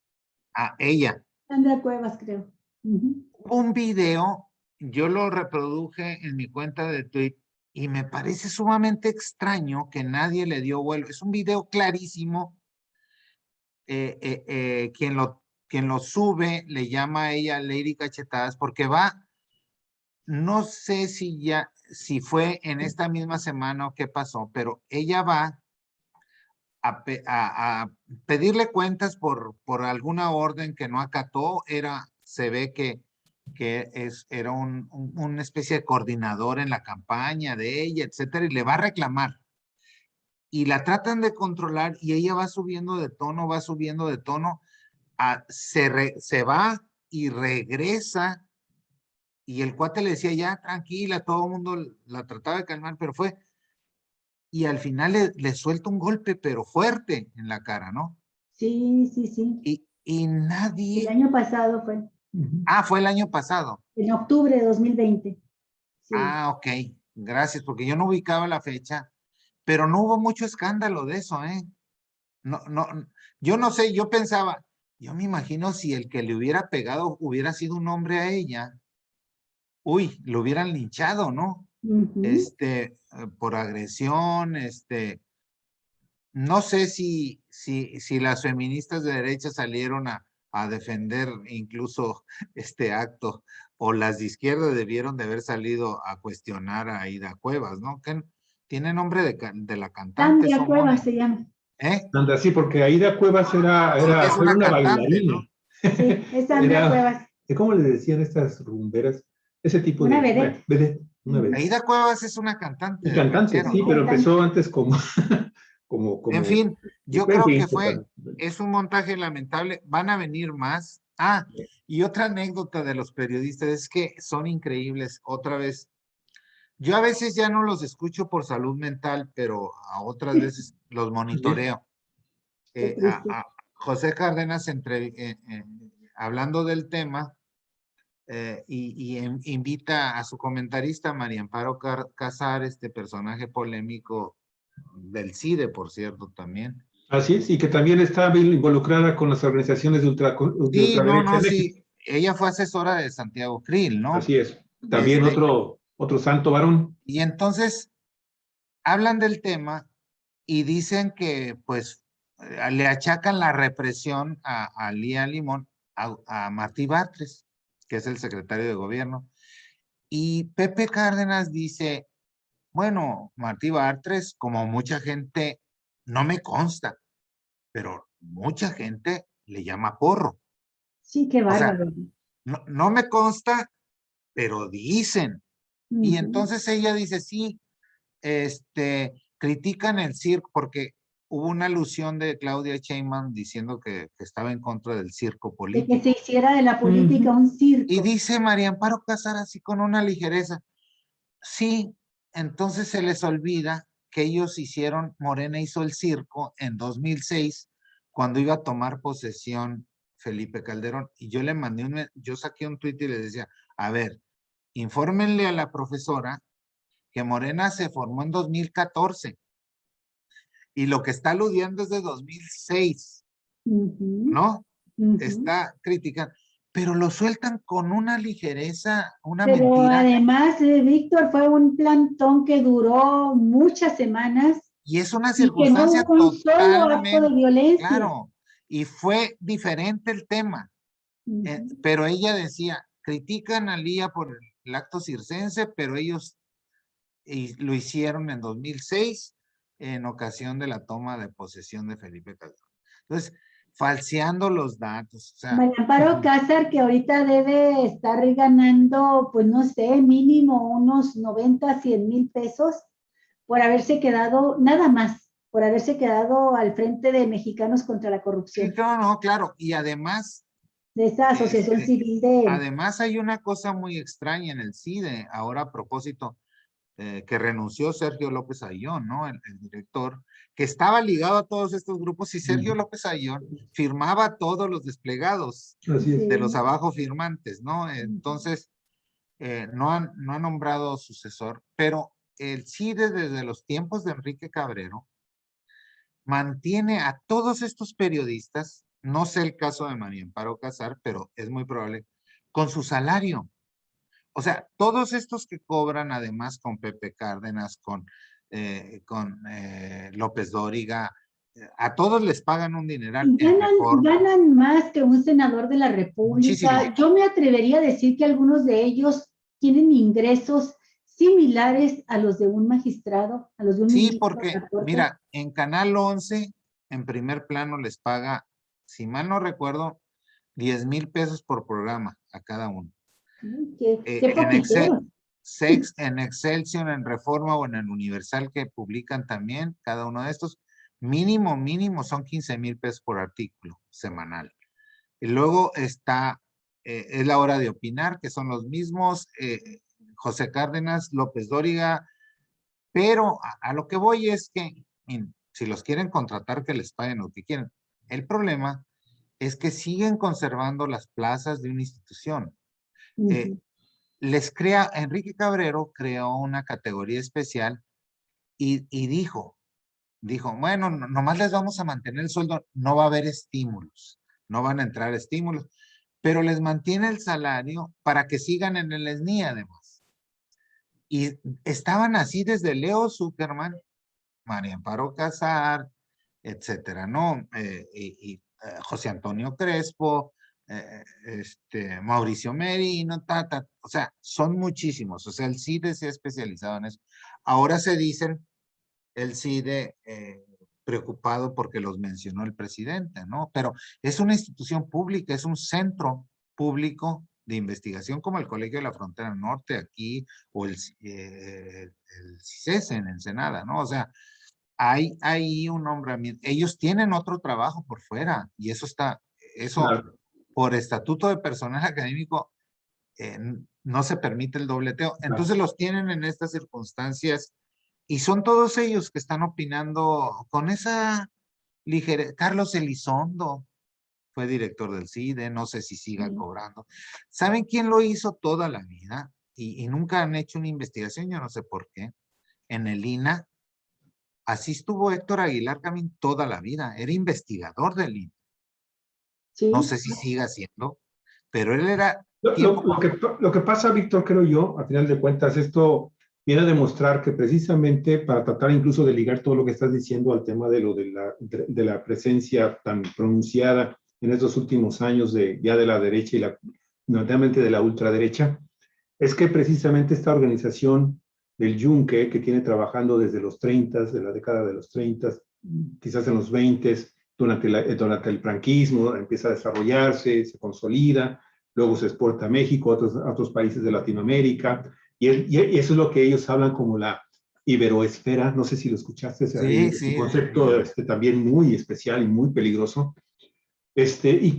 Ella. Sandra Cuevas, creo. Hubo un video, yo lo reproduje en mi cuenta de Twitter y me parece sumamente extraño que nadie le dio vuelo. Es un video clarísimo. Quien lo sube le llama a ella Lady Cachetadas porque va. No sé si fue en esta misma semana o qué pasó, pero ella va a pedirle cuentas por alguna orden que no acató. Se ve que era una especie de coordinador en la campaña de ella, etcétera, y le va a reclamar. Y la tratan de controlar y ella va subiendo de tono, se va y regresa. Y el cuate le decía, ya, tranquila, todo el mundo la trataba de calmar, pero y al final le suelta un golpe, pero fuerte en la cara, ¿no? Sí. Y nadie... El año pasado fue. Fue el año pasado. En octubre de 2020. Sí. Ok, gracias, porque yo no ubicaba la fecha, pero no hubo mucho escándalo de eso, ¿eh? No, yo no sé, yo me imagino si el que le hubiera pegado hubiera sido un hombre a ella, lo hubieran linchado, ¿no? Por agresión, no sé si las feministas de derecha salieron a defender incluso este acto, o las de izquierda debieron de haber salido a cuestionar a Aida Cuevas, ¿no? Que tiene nombre de la cantante. Sandra Cuevas se llama. Sandra, sí, porque Aida Cuevas era una bailarina. ¿No? Sí, es Sandra Cuevas. ¿Cómo le decían estas rumberas? Ese tipo una de... vedette. Una vedette. Aida Cuevas es una cantante. Y cantante, sí, pero empezó antes como... En fin, yo creo que es un montaje lamentable. Van a venir más. Y otra anécdota de los periodistas es que son increíbles. Otra vez, yo a veces ya no los escucho por salud mental, pero a otras veces los monitoreo. Qué triste. José Cárdenas, hablando del tema, invita a su comentarista, María Amparo Casar, este personaje polémico del CIDE, por cierto, también. Así es, y que también está involucrada con las organizaciones de Sí, no, ultraderecha en México. sí. Ella fue asesora de Santiago Krill, ¿no? Así es. También Este, otro santo varón. y entonces hablan del tema y dicen que, pues, le achacan la represión a Lía Limón, a Martí Batres, que es el secretario de gobierno. Y Pepe Cárdenas dice, bueno, Martí Batres, como mucha gente, no me consta, pero mucha gente le llama porro. Sí, qué O sea, bárbaro. no me consta, pero dicen. Y Ujú. entonces ella dice, sí, critican el circo, porque hubo una alusión de Claudia Sheinbaum diciendo que estaba en contra del circo De que político. se hiciera de la política un Y circo. dice María Amparo Casar así con una ligereza, sí, entonces se les olvida que ellos hicieron, Morena hizo el circo en 2006, cuando iba a tomar posesión Felipe Calderón. Y yo le mandé yo saqué un tuit y le decía, a ver, infórmenle a la profesora que Morena se formó en 2014 y lo que está aludiendo es de 2006, Ujú, ¿no? ujú. Está criticando, pero lo sueltan con una ligereza, una Pero mentira, además, Víctor, fue un plantón que duró muchas semanas y es una y que no circunstancia hubo un solo acto de totalmente, violencia. claro, y fue diferente el tema, Ujú. pero ella decía, critican a Lía por el acto circense, pero ellos lo hicieron en 2006 en ocasión de la toma de posesión de Felipe Calderón. Entonces, falseando los datos, o sea, María Amparo Cázar, que ahorita debe estar ganando, pues no sé, mínimo unos 90, 100,000 pesos por haberse quedado, nada más, por haberse quedado al frente de Mexicanos contra la sí, Corrupción, no, claro, y además, de esa asociación civil de... además hay una cosa muy extraña en el CIDE, ahora a propósito, que renunció Sergio López Ayllón, ¿no? El director, que estaba ligado a todos estos grupos y Sergio López Ayllón firmaba todos los desplegados Así es. de los Sí. abajo firmantes, ¿no? Entonces, no ha nombrado sucesor, pero el CIDE desde los tiempos de Enrique Cabrero mantiene a todos estos periodistas, no sé el caso de María Amparo Casar, pero es muy probable, con su salario. O sea, todos estos que cobran, además con Pepe Cárdenas, con López Dóriga, a todos les pagan un dineral en Reforma, Ganan más que un senador de la muchísimo. República. Yo me atrevería a decir que algunos de ellos tienen ingresos similares a los de un magistrado, a los de un Sí, ministro de porque, la Corte. mira, en Canal 11, en primer plano, les paga, si mal no recuerdo, 10,000 pesos por programa a cada uno. Qué poquitero. En Excelsior, en Reforma o en el Universal que publican también, cada uno de estos, mínimo son 15,000 pesos por artículo semanal. Y luego está, es la hora de opinar, que son los mismos, José Cárdenas, López Dóriga, pero a lo que voy es que si los quieren contratar, que les paguen lo que quieren. El problema es que siguen conservando las plazas de una institución. Eh, Enrique Cabrero creó una categoría especial y dijo, bueno, nomás les vamos a mantener el sueldo, no va a haber estímulos, no van a entrar estímulos, pero les mantiene el salario para que sigan en el SNI además. Y estaban así desde Leo Zuckerman, María Amparo Casar, etcétera, ¿no? José Antonio Crespo, Mauricio Merino, o sea, son muchísimos, o sea, el CIDE se ha especializado en eso. Ahora se dicen el CIDE preocupado porque los mencionó el presidente, ¿no? Pero es una institución pública, es un centro público de investigación como el Colegio de la Frontera Norte aquí o el CICES en Ensenada, ¿no? O sea, hay un nombramiento. Ellos tienen otro trabajo por fuera y eso Claro. por estatuto de personal académico no se permite el dobleteo. Claro. Entonces los tienen en estas circunstancias Y son todos ellos que están opinando con esa ligereza. Carlos Elizondo fue director del CIDE, no sé si siga cobrando. ¿Saben quién lo hizo toda la vida? Y nunca han hecho una investigación, yo no sé por qué. En el INAH, así estuvo Héctor Aguilar Camín toda la vida, era investigador del INAH. Sí. No sé si siga siendo, pero él era... Lo que pasa, Víctor, creo yo, a final de cuentas, esto viene a demostrar que precisamente para tratar incluso de ligar todo lo que estás diciendo al tema de lo de la presencia tan pronunciada en estos últimos años ya de la derecha y notablemente de la ultraderecha, es que precisamente esta organización del Yunque, que tiene trabajando desde los 30, de la década de los 30, quizás en los 20, durante el franquismo, empieza a desarrollarse, se consolida, luego se exporta a México, a otros países de Latinoamérica, y eso es lo que ellos hablan como la iberoesfera, no sé si lo escuchaste, Sí, es un sí. concepto también muy especial y muy peligroso, y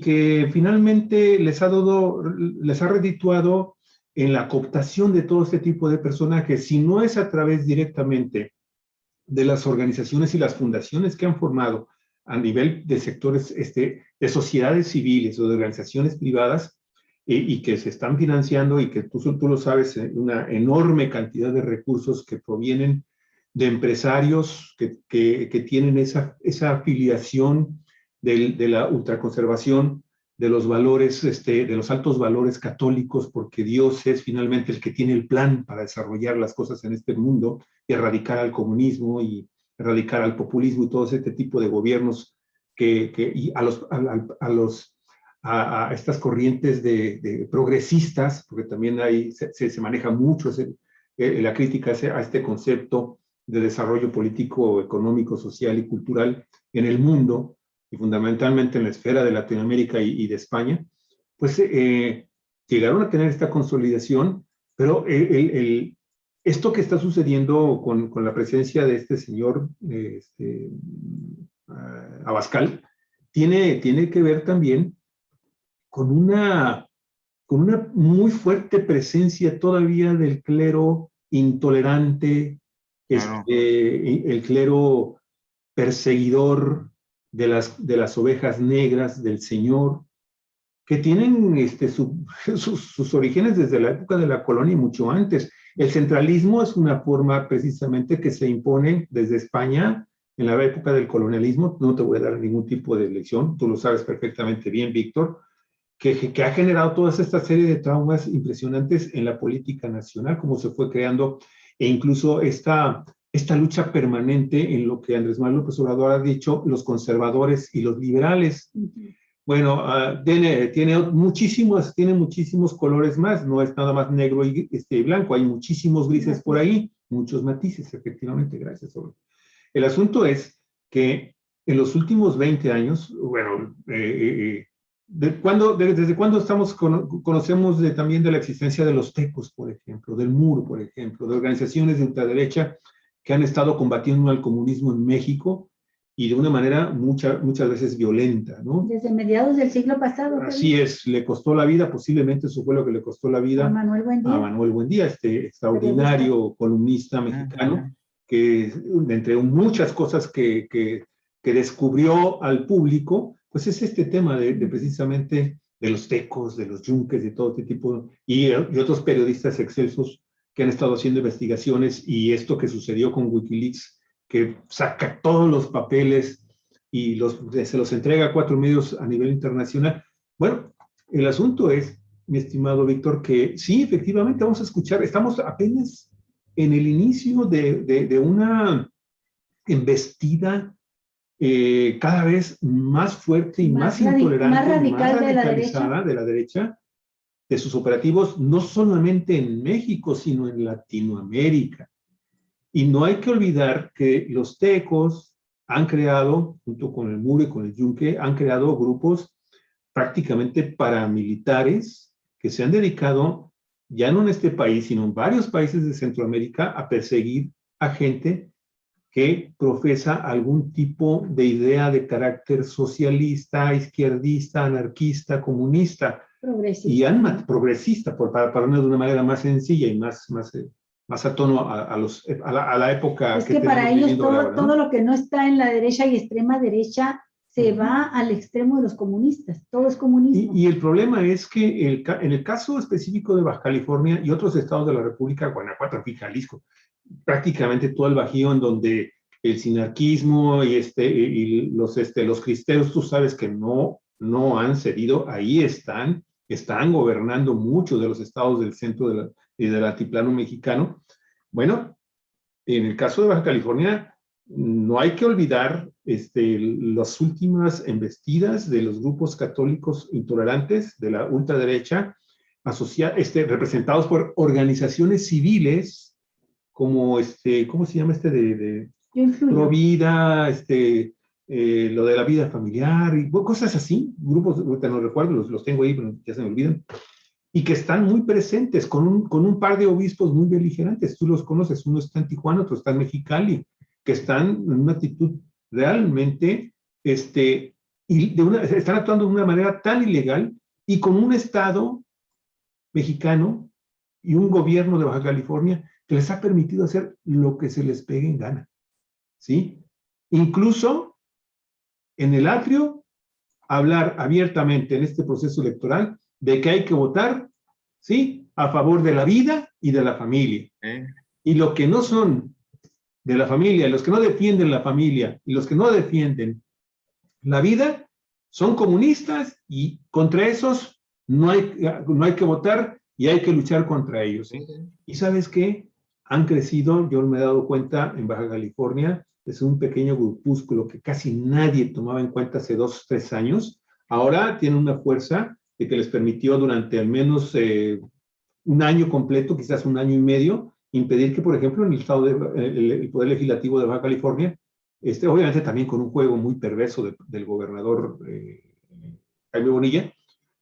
que finalmente les ha redituado en la cooptación de todo este tipo de personajes, si no es a través directamente de las organizaciones y las fundaciones que han formado a nivel de sectores, de sociedades civiles o de organizaciones privadas, y que se están financiando y que tú lo sabes, una enorme cantidad de recursos que provienen de empresarios que tienen esa afiliación de la ultraconservación, de los valores, de los altos valores católicos, porque Dios es finalmente el que tiene el plan para desarrollar las cosas en este mundo y erradicar al comunismo y erradicar al populismo y todo este tipo de gobiernos y a estas corrientes de progresistas, porque también se maneja mucho la crítica a este concepto de desarrollo político, económico, social y cultural en el mundo, y fundamentalmente en la esfera de Latinoamérica y de España, pues llegaron a tener esta consolidación, pero esto que está sucediendo con la presencia de este señor Abascal tiene que ver también con una muy fuerte presencia todavía del clero intolerante, Claro. el clero perseguidor de las ovejas negras del Señor, que tienen sus orígenes desde la época de la colonia y mucho antes. El centralismo es una forma precisamente que se impone desde España en la época del colonialismo. No te voy a dar ningún tipo de lección, tú lo sabes perfectamente bien, Víctor, que ha generado toda esta serie de traumas impresionantes en la política nacional, cómo se fue creando, e incluso esta lucha permanente en lo que Andrés Manuel López Obrador ha dicho, los conservadores y los liberales. Bueno, tiene muchísimos colores más, no es nada más negro y blanco, hay muchísimos grises por ahí, muchos matices, efectivamente, gracias. El asunto es que en los últimos 20 años, bueno, ¿desde cuándo conocemos también de la existencia de los tecos, por ejemplo, del MUR, por ejemplo, de organizaciones de ultraderecha que han estado combatiendo al comunismo en México y de una manera muchas veces violenta, ¿no? Desde mediados del siglo pasado. Así es, le costó la vida, posiblemente eso fue lo que le costó la vida a Manuel Buendía. A Manuel Buendía, este extraordinario columnista mexicano, que entre muchas cosas que descubrió al público, pues es este tema de precisamente de los tecos, de los yunques, de todo este tipo, y otros periodistas excelsos que han estado haciendo investigaciones, y esto que sucedió con Wikileaks, que saca todos los papeles y se los entrega a 4 medios a nivel internacional. Bueno, el asunto es, mi estimado Víctor, que sí, efectivamente vamos a escuchar, estamos apenas en el inicio de una embestida cada vez más fuerte y más intolerante, más radical, más radicalizada de la derecha, de sus operativos, no solamente en México, sino en Latinoamérica. Y no hay que olvidar que los tecos han creado, junto con el MUR y con el Yunque, han creado grupos prácticamente paramilitares que se han dedicado, ya no en este país, sino en varios países de Centroamérica, a perseguir a gente que profesa algún tipo de idea de carácter socialista, izquierdista, anarquista, comunista. Progresista. Progresista, para ponerlo de una manera más sencilla y más más a tono a la época es que para tenemos ellos viviendo ahora, ¿verdad? todo lo que no está en la derecha y extrema derecha se Ujú. va al extremo de los comunistas. Todo es comunismo. Y el problema es que en el caso específico de Baja California y otros estados de la República, Guanajuato, aquí Jalisco, prácticamente todo el Bajío en donde el sinarquismo y los cristeros, tú sabes que no han cedido, ahí están gobernando muchos de los estados del centro y del altiplano mexicano. Bueno, en el caso de Baja California, no hay que olvidar las últimas embestidas de los grupos católicos intolerantes de la ultraderecha, representados por organizaciones civiles como ¿cómo se llama Yo influyo. Provida, lo de la vida familiar y cosas así, grupos, ahorita no recuerdo, los tengo ahí, pero ya se me olvidan, y que están muy presentes con un par de obispos muy beligerantes. Tú los conoces, uno está en Tijuana, otro está en Mexicali, que están en una actitud realmente, están actuando de una manera tan ilegal y con un Estado mexicano y un gobierno de Baja California que les ha permitido hacer lo que se les pegue en gana, ¿sí? Incluso en el atrio, hablar abiertamente en este proceso electoral de que hay que votar, ¿sí?, a favor de la vida y de la familia. Y lo que no son de la familia, los que no defienden la familia y los que no defienden la vida, son comunistas y contra esos no hay que votar y hay que luchar contra ellos. ¿Y sabes qué? Han crecido, yo me he dado cuenta en Baja California, es un pequeño grupúsculo que casi nadie tomaba en cuenta hace 2 o 3 años. Ahora tienen una fuerza que les permitió durante al menos un año completo, quizás un año y medio, impedir que, por ejemplo, en el estado el Poder Legislativo de Baja California, obviamente también con un juego muy perverso del gobernador Jaime Bonilla,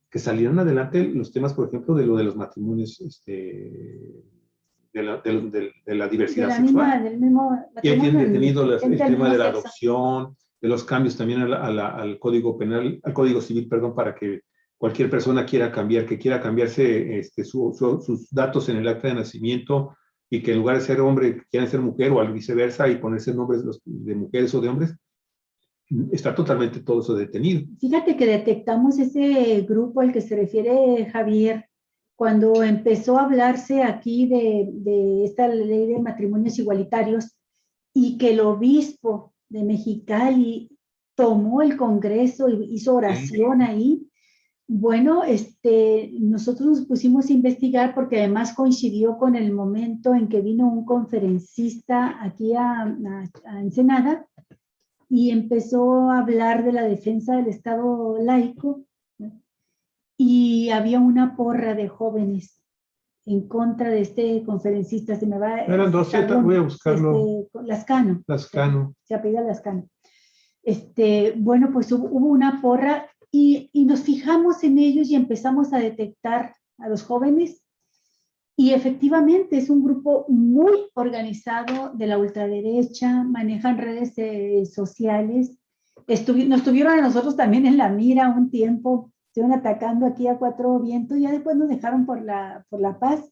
que salieron adelante los temas, por ejemplo, de lo de los matrimonios, de la diversidad sexual. Del mismo Y hay quien matrimonio, detenido el tema mismo de la sexo. adopción, de los cambios también al Código Penal, al Código Civil, perdón, para que cualquier persona que quiera cambiarse sus datos en el acta de nacimiento y que en lugar de ser hombre quieran ser mujer o al viceversa y ponerse nombres de mujeres o de hombres, está totalmente todo eso detenido. Fíjate que detectamos ese grupo al que se refiere Javier cuando empezó a hablarse aquí de esta ley de matrimonios igualitarios y que el obispo de Mexicali tomó el Congreso y hizo oración ahí. Bueno, nosotros nos pusimos a investigar porque además coincidió con el momento en que vino un conferencista aquí a Ensenada y empezó a hablar de la defensa del Estado laico, ¿no? Y había una porra de jóvenes en contra de este conferencista. Se me va. Eran 200, voy a buscarlo. Lascano. Lascano. Se apellida Lascano. Bueno, pues hubo una porra y nos fijamos en ellos y empezamos a detectar a los jóvenes. Y efectivamente es un grupo muy organizado de la ultraderecha, manejan redes sociales. Nos tuvieron a nosotros también en la mira un tiempo, estuvieron atacando aquí a Cuatro Vientos, ya después nos dejaron por la paz,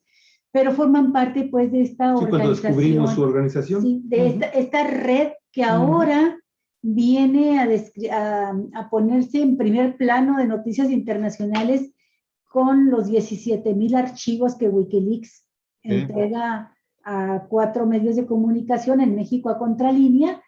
pero forman parte pues de esta organización. Cuando descubrimos su organización. Sí, de esta red que ahora viene a ponerse en primer plano de noticias internacionales con los 17,000 archivos que Wikileaks entrega a 4 medios de comunicación en México a contralínea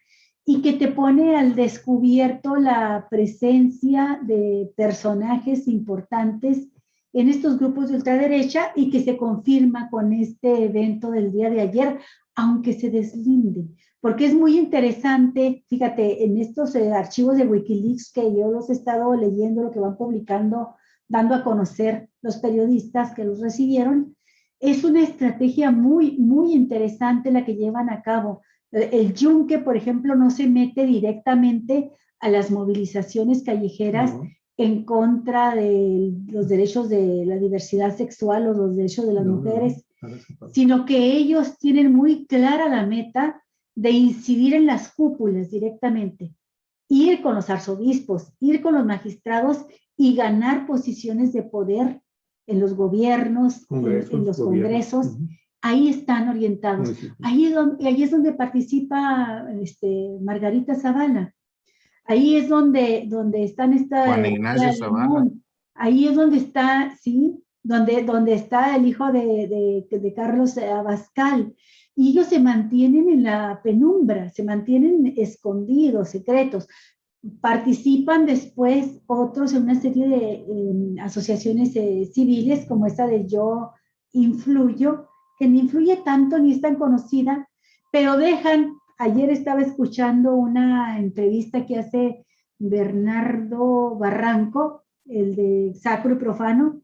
y que te pone al descubierto la presencia de personajes importantes en estos grupos de ultraderecha y que se confirma con este evento del día de ayer, aunque se deslinde. Porque es muy interesante, fíjate, en estos archivos de Wikileaks que yo los he estado leyendo, lo que van publicando, dando a conocer los periodistas que los recibieron, es una estrategia muy, muy interesante la que llevan a cabo. El Yunque, por ejemplo, no se mete directamente a las movilizaciones callejeras en contra de los derechos de la diversidad sexual o los derechos de las mujeres, sino que ellos tienen muy clara la meta de incidir en las cúpulas directamente, ir con los arzobispos, ir con los magistrados y ganar posiciones de poder en los gobiernos, en los congresos, ahí están orientados. Ahí es donde participa Margarita Zavala. Ahí es donde están Juan Ignacio Zavala. Ahí es donde está, sí, donde está el hijo de Carlos Abascal. Y ellos se mantienen en la penumbra, se mantienen escondidos, secretos. Participan después otros en una serie de asociaciones civiles, como esta de Yo Influyo, que ni influye tanto ni es tan conocida, pero dejan. Ayer estaba escuchando una entrevista que hace Bernardo Barranco, el de Sacro y Profano,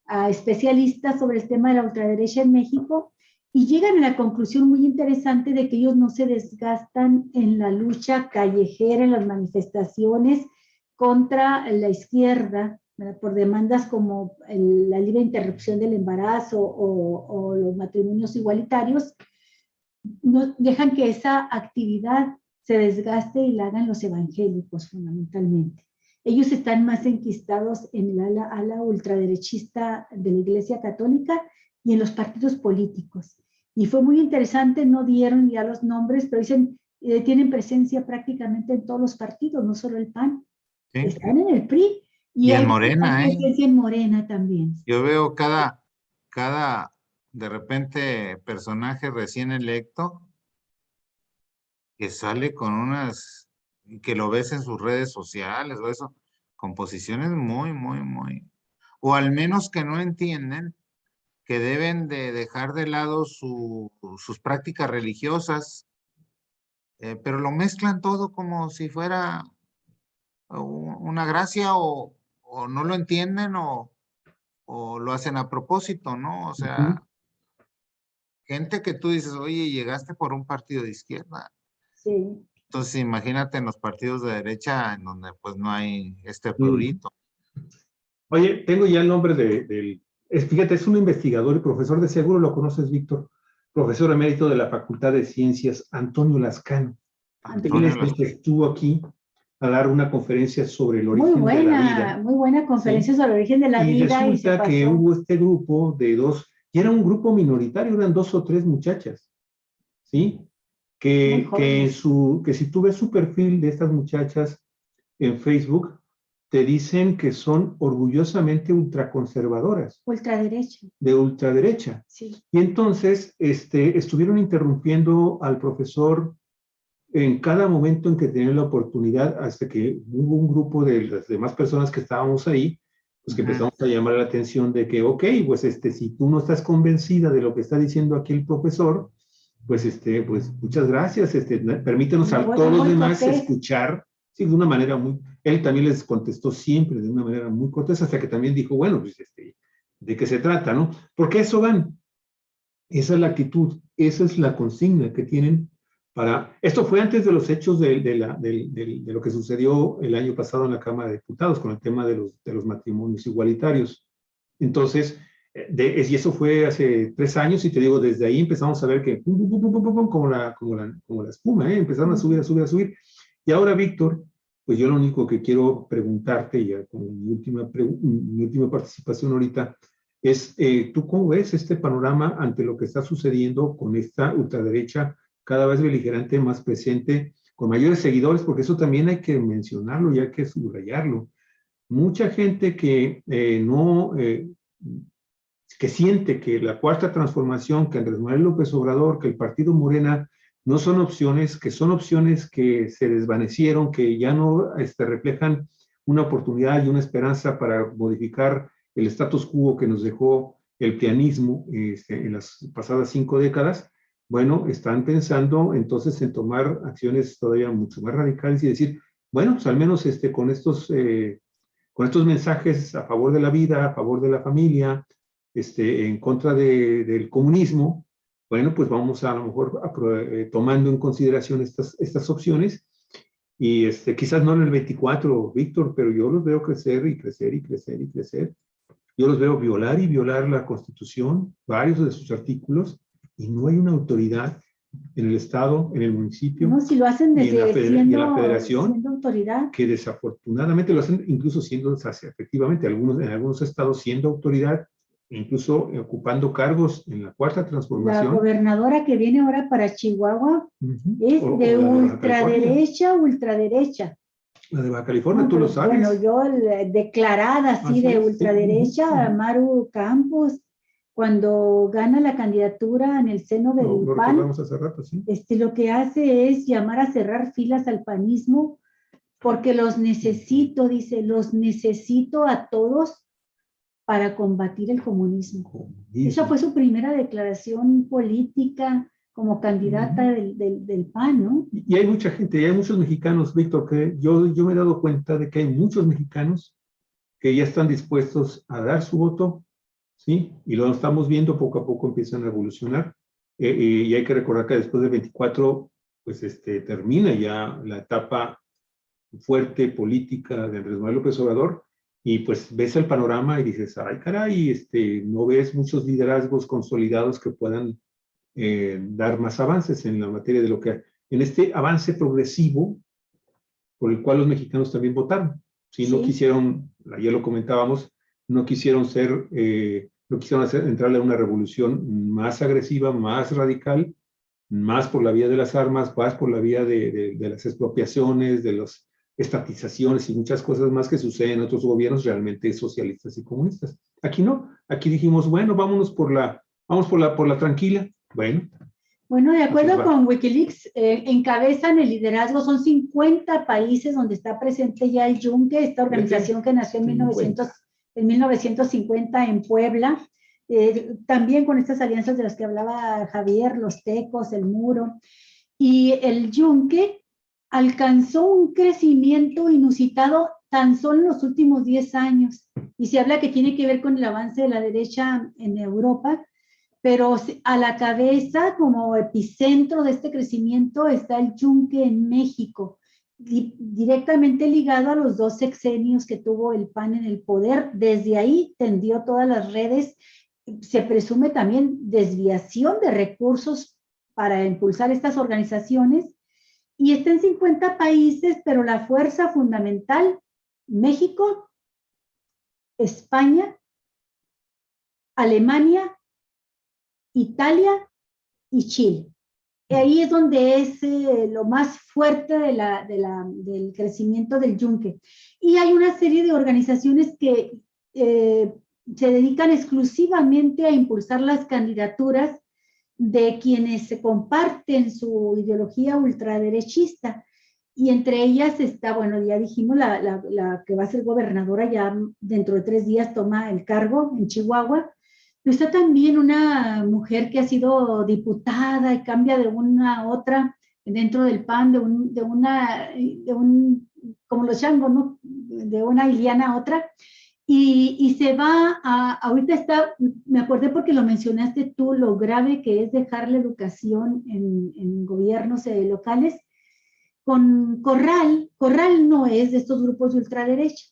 a especialistas sobre el tema de la ultraderecha en México, y llegan a la conclusión muy interesante de que ellos no se desgastan en la lucha callejera, en las manifestaciones contra la izquierda, ¿verdad? Por demandas como la libre interrupción del embarazo o los matrimonios igualitarios. No dejan que esa actividad se desgaste y la hagan los evangélicos fundamentalmente. Ellos están más enquistados en el ala ultraderechista de la Iglesia Católica y en los partidos políticos. Y fue muy interesante, no dieron ya los nombres, pero dicen, tienen presencia prácticamente en todos los partidos, no solo el PAN. Sí. Están en el PRI. Y en Morena, hay presencia en Morena también. Yo veo cada de repente personaje recién electo que sale con unas, que lo ves en sus redes sociales o eso, con posiciones muy, o al menos que no entienden que deben de dejar de lado sus prácticas religiosas, pero lo mezclan todo como si fuera una gracia o no lo entienden o lo hacen a propósito, ¿no? O sea, gente que tú dices, oye, llegaste por un partido de izquierda. Sí. Entonces, imagínate en los partidos de derecha en donde pues no hay este prurito. Oye, tengo ya el nombre fíjate, es un investigador y profesor, de seguro lo conoces, Víctor, profesor emérito de la Facultad de Ciencias, Antonio Lascano. Él es el que estuvo aquí a dar una conferencia sobre el origen de la vida. Muy buena conferencia, ¿sí? Sobre el origen de la vida. Y resulta que hubo este grupo de dos, y era un grupo minoritario, eran 2 o 3 muchachas, ¿sí? Que si tú ves su perfil de estas muchachas en Facebook, te dicen que son orgullosamente ultraconservadoras. Ultraderecha. De ultraderecha. Sí. Y entonces estuvieron interrumpiendo al profesor en cada momento en que tenían la oportunidad, hasta que hubo un grupo de las demás personas que estábamos ahí, pues que empezamos a llamar la atención de que, ok, pues si tú no estás convencida de lo que está diciendo aquí el profesor, pues pues muchas gracias, permítenos a todos los demás escuchar, sí, de una manera él también les contestó siempre de una manera muy cortés, hasta que también dijo, bueno, pues ¿de qué se trata, no? Porque eso van, esa es la actitud, esa es la consigna que tienen esto fue antes de los hechos de lo que sucedió el año pasado en la Cámara de Diputados con el tema de los matrimonios igualitarios. Entonces, y eso fue hace 3 años, y te digo, desde ahí empezamos a ver que como la espuma, empezaron a subir. Y ahora, Víctor, pues yo lo único que quiero preguntarte, ya como mi última participación ahorita, es, ¿tú cómo ves este panorama ante lo que está sucediendo con esta ultraderecha cada vez beligerante, más presente, con mayores seguidores? Porque eso también hay que mencionarlo y hay que subrayarlo. Mucha gente que que siente que la Cuarta Transformación, que Andrés Manuel López Obrador, que el Partido Morena, no son opciones, que son opciones que se desvanecieron, que ya no reflejan una oportunidad y una esperanza para modificar el status quo que nos dejó el prianismo en las pasadas 5 décadas. Bueno, están pensando entonces en tomar acciones todavía mucho más radicales y decir, bueno, pues al menos con estos mensajes a favor de la vida, a favor de la familia, en contra del comunismo, bueno, pues vamos a lo mejor tomando en consideración estas opciones, y quizás no en el 24, Víctor, pero yo los veo crecer y crecer y crecer y crecer. Yo los veo violar y violar la Constitución, varios de sus artículos, y no hay una autoridad en el Estado, en el municipio, no, si lo hacen desde y en la Federación, siendo autoridad, que desafortunadamente lo hacen incluso siendo, efectivamente, en algunos estados siendo autoridad, incluso ocupando cargos en la Cuarta La Transformación. gobernadora que viene ahora para Chihuahua es O de la Baja ultraderecha, ultraderecha. La de Baja California, No, tú lo pero, sabes. bueno, yo declarada así Así de es, sí. ultraderecha, Maru Campos, cuando gana la candidatura en el seno del Lo PAN, recordamos hace rato, sí. lo que hace es llamar a cerrar filas al panismo, porque los necesito, dice, los necesito a todos para combatir el comunismo. Esa fue su primera declaración política como candidata del PAN, ¿no? Y hay mucha gente, y hay muchos mexicanos, Víctor, que yo me he dado cuenta de que hay muchos mexicanos que ya están dispuestos a dar su voto, ¿sí? Y lo estamos viendo, poco a poco empiezan a evolucionar. Y hay que recordar que después del 24, pues termina ya la etapa fuerte política de Andrés Manuel López Obrador, y pues ves el panorama y dices, ay caray, no ves muchos liderazgos consolidados que puedan dar más avances en la materia de lo que, en este avance progresivo por el cual los mexicanos también votaron. Si no quisieron, ya lo comentábamos, no quisieron entrarle a una revolución más agresiva, más radical, más por la vía de las armas, más por la vía de las expropiaciones, de las estatizaciones y muchas cosas más que suceden en otros gobiernos realmente socialistas y comunistas. Aquí no, aquí dijimos, bueno, vamos por la tranquila. Bueno, de acuerdo con Wikileaks, encabezan el liderazgo, son 50 países donde está presente ya el Yunque, esta organización que nació en 1950 en Puebla, también con estas alianzas de las que hablaba Javier, los Tecos, el Muro, y el Yunque alcanzó un crecimiento inusitado tan solo en los últimos 10 años, y se habla que tiene que ver con el avance de la derecha en Europa, pero a la cabeza, como epicentro de este crecimiento, está el Yunque en México, directamente ligado a los 2 sexenios que tuvo el PAN en el poder. Desde ahí tendió todas las redes. Se presume también desviación de recursos para impulsar estas organizaciones, y está en 50 países, pero la fuerza fundamental, México, España, Alemania, Italia y Chile. Ahí es donde es lo más fuerte del crecimiento del Yunque. Y hay una serie de organizaciones que se dedican exclusivamente a impulsar las candidaturas de quienes se comparten su ideología ultraderechista. Y entre ellas está, bueno, ya dijimos, la que va a ser gobernadora, ya dentro de 3 días toma el cargo en Chihuahua. Pero está también una mujer que ha sido diputada y cambia de una a otra dentro del PAN, como los changos, ¿no? De una Iliana a otra. Y se va ahorita está, me acordé porque lo mencionaste tú, lo grave que es dejar la educación en gobiernos locales. Con Corral no es de estos grupos de ultraderecha,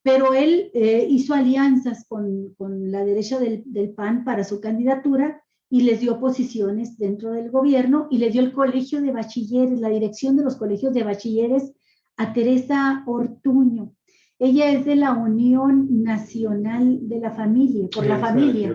pero él hizo alianzas con la derecha del PAN para su candidatura y les dio posiciones dentro del gobierno y le dio el colegio de bachilleres, la dirección de los colegios de bachilleres a Teresa Ortuño. Ella es de la Unión Nacional de la Familia, por la familia.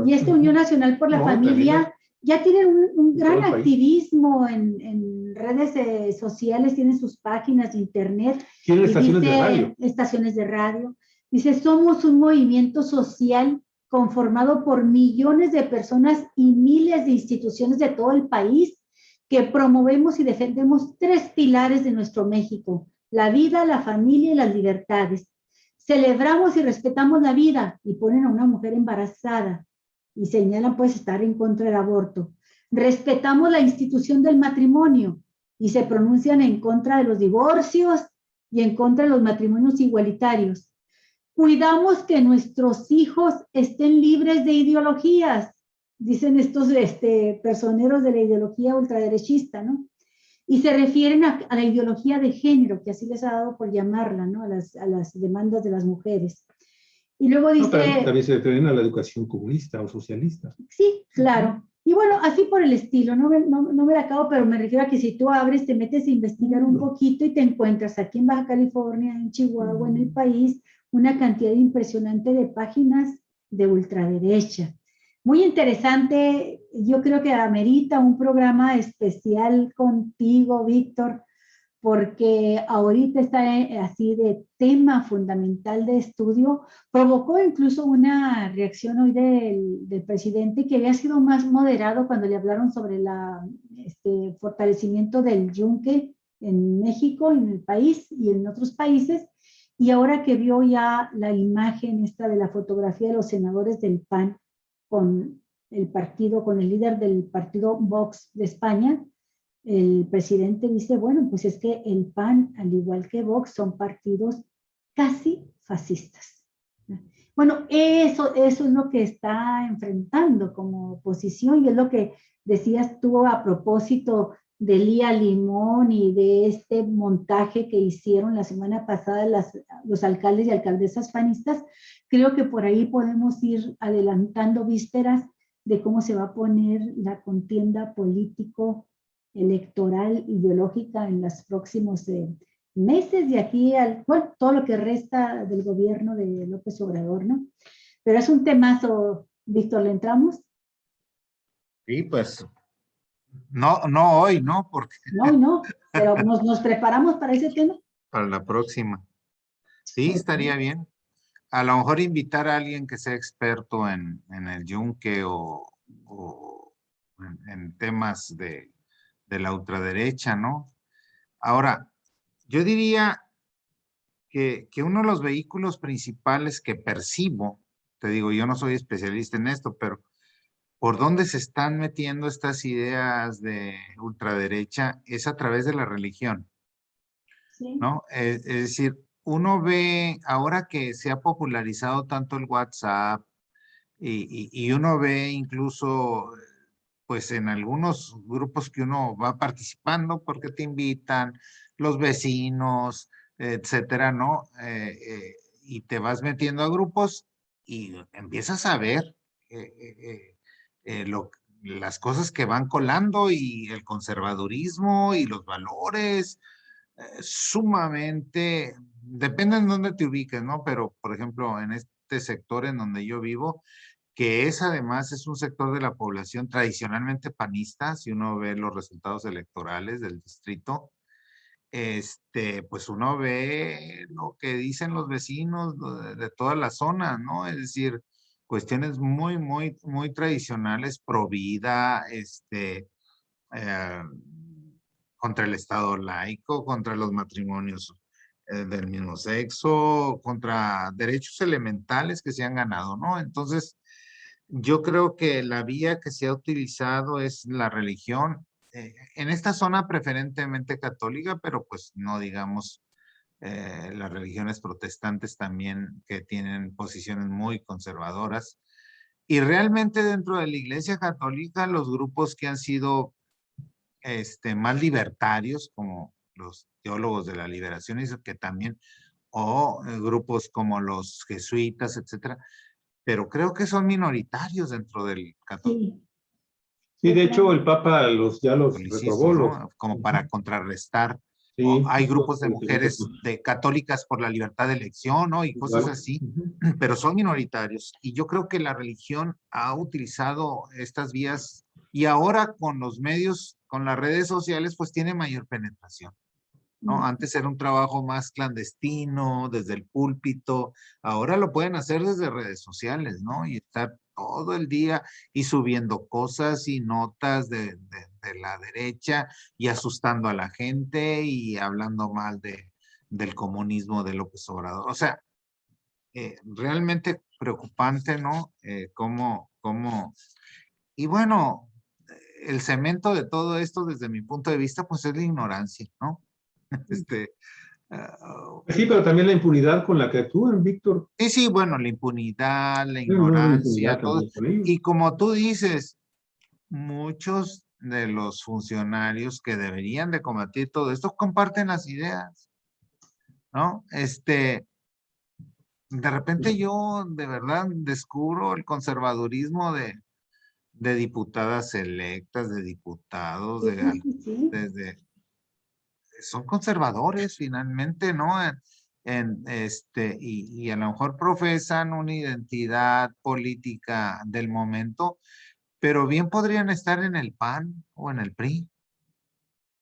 Y esta Unión Nacional por la Familia ya tiene un gran activismo en redes sociales, tienen sus páginas de internet. Tienen estaciones de radio. Estaciones de radio. Dice, somos un movimiento social conformado por millones de personas y miles de instituciones de todo el país que promovemos y defendemos 3 pilares de nuestro México: la vida, la familia y las libertades. Celebramos y respetamos la vida, y ponen a una mujer embarazada y señalan pues estar en contra del aborto. Respetamos la institución del matrimonio y se pronuncian en contra de los divorcios y en contra de los matrimonios igualitarios. Cuidamos que nuestros hijos estén libres de ideologías, dicen estos personeros de la ideología ultraderechista, ¿no? Y se refieren a la ideología de género, que así les ha dado por llamarla, ¿no? A las demandas de las mujeres. Y luego dice... también se refieren a la educación comunista o socialista. Sí, claro. Y bueno, así por el estilo, no me la acabo, pero me refiero a que si tú abres, te metes a investigar un poquito y te encuentras aquí en Baja California, en Chihuahua, en el país, una cantidad impresionante de páginas de ultraderecha. Muy interesante, yo creo que amerita un programa especial contigo, Víctor, porque ahorita está así de tema fundamental de estudio, provocó incluso una reacción hoy del presidente que había sido más moderado cuando le hablaron sobre el fortalecimiento del yunque en México, en el país y en otros países, y ahora que vio ya la imagen esta de la fotografía de los senadores del PAN con el partido, con el líder del partido Vox de España, el presidente dice, bueno, pues es que el PAN, al igual que Vox, son partidos casi fascistas. Bueno, eso es lo que está enfrentando como oposición y es lo que decías tú a propósito de Lía Limón y de este montaje que hicieron la semana pasada los alcaldes y alcaldesas panistas. Creo que por ahí podemos ir adelantando vísperas de cómo se va a poner la contienda político electoral, ideológica en los próximos meses de aquí al, bueno, todo lo que resta del gobierno de López Obrador, ¿no? Pero es un temazo, Víctor, ¿le entramos? Sí, pues, no hoy, ¿no? Porque No, pero nos preparamos para ese tema. para la próxima. Sí, estaría bien. A lo mejor invitar a alguien que sea experto en el yunque o en temas de la ultraderecha, ¿no? Ahora, yo diría que uno de los vehículos principales que percibo, te digo, yo no soy especialista en esto, pero por dónde se están metiendo estas ideas de ultraderecha es a través de la religión, Sí. ¿no? Es decir, uno ve, ahora que se ha popularizado tanto el WhatsApp y uno ve incluso, pues en algunos grupos que uno va participando porque te invitan, los vecinos, etcétera, ¿no? Y te vas metiendo a grupos y empiezas a ver eh, eh, las cosas que van colando y el conservadurismo y los valores sumamente, depende en dónde te ubiques, ¿no? Pero, por ejemplo, en este sector en donde yo vivo, que es además es un sector de la población tradicionalmente panista, si uno ve los resultados electorales del distrito, pues uno ve lo que dicen los vecinos de toda la zona, ¿no? Es decir, cuestiones muy tradicionales, pro vida, eh, contra el Estado laico, contra los matrimonios del mismo sexo, contra derechos elementales que se han ganado, ¿no? Entonces, yo creo que la vía que se ha utilizado es la religión, en esta zona preferentemente católica, pero pues no digamos las religiones protestantes también que tienen posiciones muy conservadoras. Y realmente dentro de la Iglesia Católica, los grupos que han sido más libertarios, como los teólogos de la liberación, que también, o grupos como los jesuitas, etcétera, pero creo que son minoritarios dentro del Sí. Sí, de hecho, el Papa ya los reprobó. ¿no? Como para contrarrestar. Sí, O hay los grupos de mujeres católicas por la libertad de elección, ¿no? Y cosas igual. así, pero son minoritarios. Y yo creo que la religión ha utilizado estas vías y ahora con los medios, con las redes sociales, pues tiene mayor penetración, ¿no? Antes era un trabajo más clandestino, desde el púlpito, ahora lo pueden hacer desde redes sociales, ¿no? Y estar todo el día y subiendo cosas y notas de la derecha y asustando a la gente y hablando mal del comunismo de López Obrador. O sea, realmente preocupante, ¿no? Y bueno, el cemento de todo esto desde mi punto de vista, pues es la ignorancia, ¿no? Sí, pero también la impunidad con la que actúan, Víctor. Sí, bueno, la impunidad, la No, la ignorancia, impunidad todo. también con ellos. Y como tú dices, muchos de los funcionarios que deberían de combatir todo esto comparten las ideas, ¿no? De repente yo de verdad descubro el conservadurismo de diputadas electas, de diputados, Sí. son conservadores finalmente, ¿no? y a lo mejor profesan una identidad política del momento, pero bien podrían estar en el PAN o en el PRI,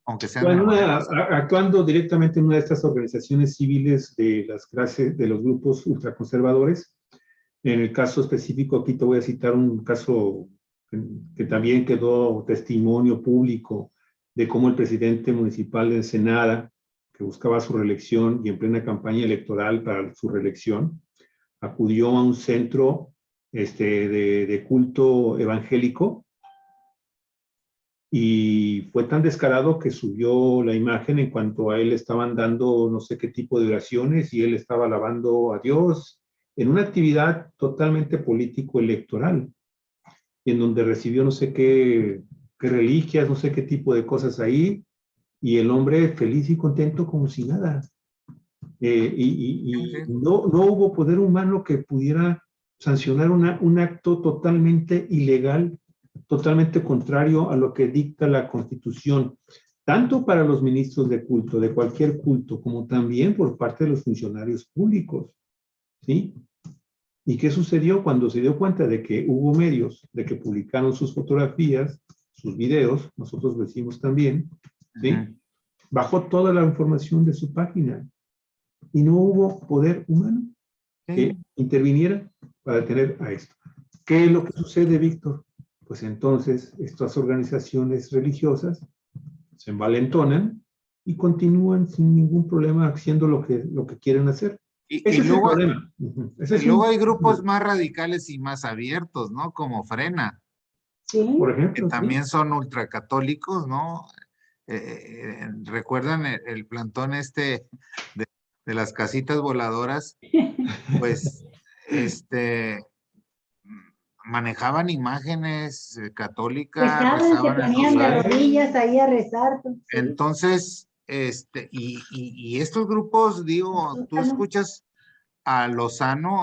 aunque sean de Morena. Actuando directamente en una de estas organizaciones civiles de las clases, de los grupos ultraconservadores. En el caso específico, aquí te voy a citar un caso que también quedó testimonio público de cómo el presidente municipal de Ensenada, que buscaba su reelección y en plena campaña electoral para su reelección, acudió a un centro de culto evangélico y fue tan descarado que subió la imagen en cuanto a él estaban dando no sé qué tipo de oraciones y él estaba alabando a Dios en una actividad totalmente político-electoral, en donde recibió no sé qué reliquias, no sé qué tipo de cosas ahí, y el hombre feliz y contento como si nada. No hubo poder humano que pudiera sancionar un acto totalmente ilegal, totalmente contrario a lo que dicta la Constitución, tanto para los ministros de culto, de cualquier culto, como también por parte de los funcionarios públicos, ¿sí? ¿Y qué sucedió cuando se dio cuenta de que hubo medios, de que publicaron sus fotografías, sus videos, nosotros lo hicimos también, ¿sí? Bajó toda la información de su página y no hubo poder humano que interviniera para detener a esto. ¿Qué es lo que sucede, Víctor? Pues entonces estas organizaciones religiosas se envalentonan y continúan sin ningún problema haciendo lo que quieren hacer. Ese es el problema. Y luego hay grupos más radicales y más abiertos, ¿no? Como Frena. Sí. Por ejemplo. Que también son ultracatólicos, ¿no? ¿Recuerdan el plantón de las casitas voladoras? Pues, manejaban imágenes católicas, Rezaban, se ponían de rodillas ahí a rezar. ¿sí? Entonces, y estos grupos, digo, tú escuchas a Lozano,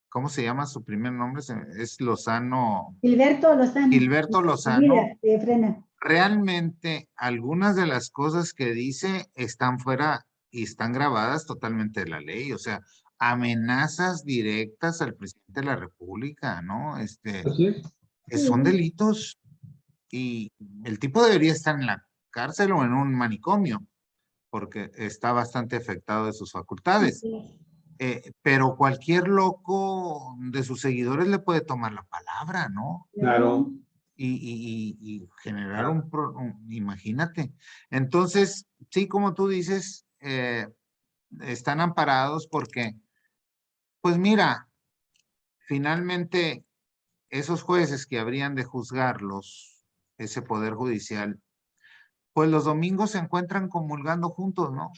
¿cómo se llama su primer nombre? Es Lozano. Gilberto Lozano. Gilberto Lozano. De Frena. Realmente, algunas de las cosas que dice están fuera y están grabadas totalmente de la ley. O sea, amenazas directas al presidente de la República, ¿no? Son delitos y el tipo debería estar en la cárcel o en un manicomio porque está bastante afectado de sus facultades. Pero cualquier loco de sus seguidores le puede tomar la palabra, ¿no? Claro. Y generar imagínate. Entonces, sí, como tú dices, están amparados porque, pues mira, finalmente esos jueces que habrían de juzgarlos, ese poder judicial, pues los domingos se encuentran comulgando juntos, ¿no?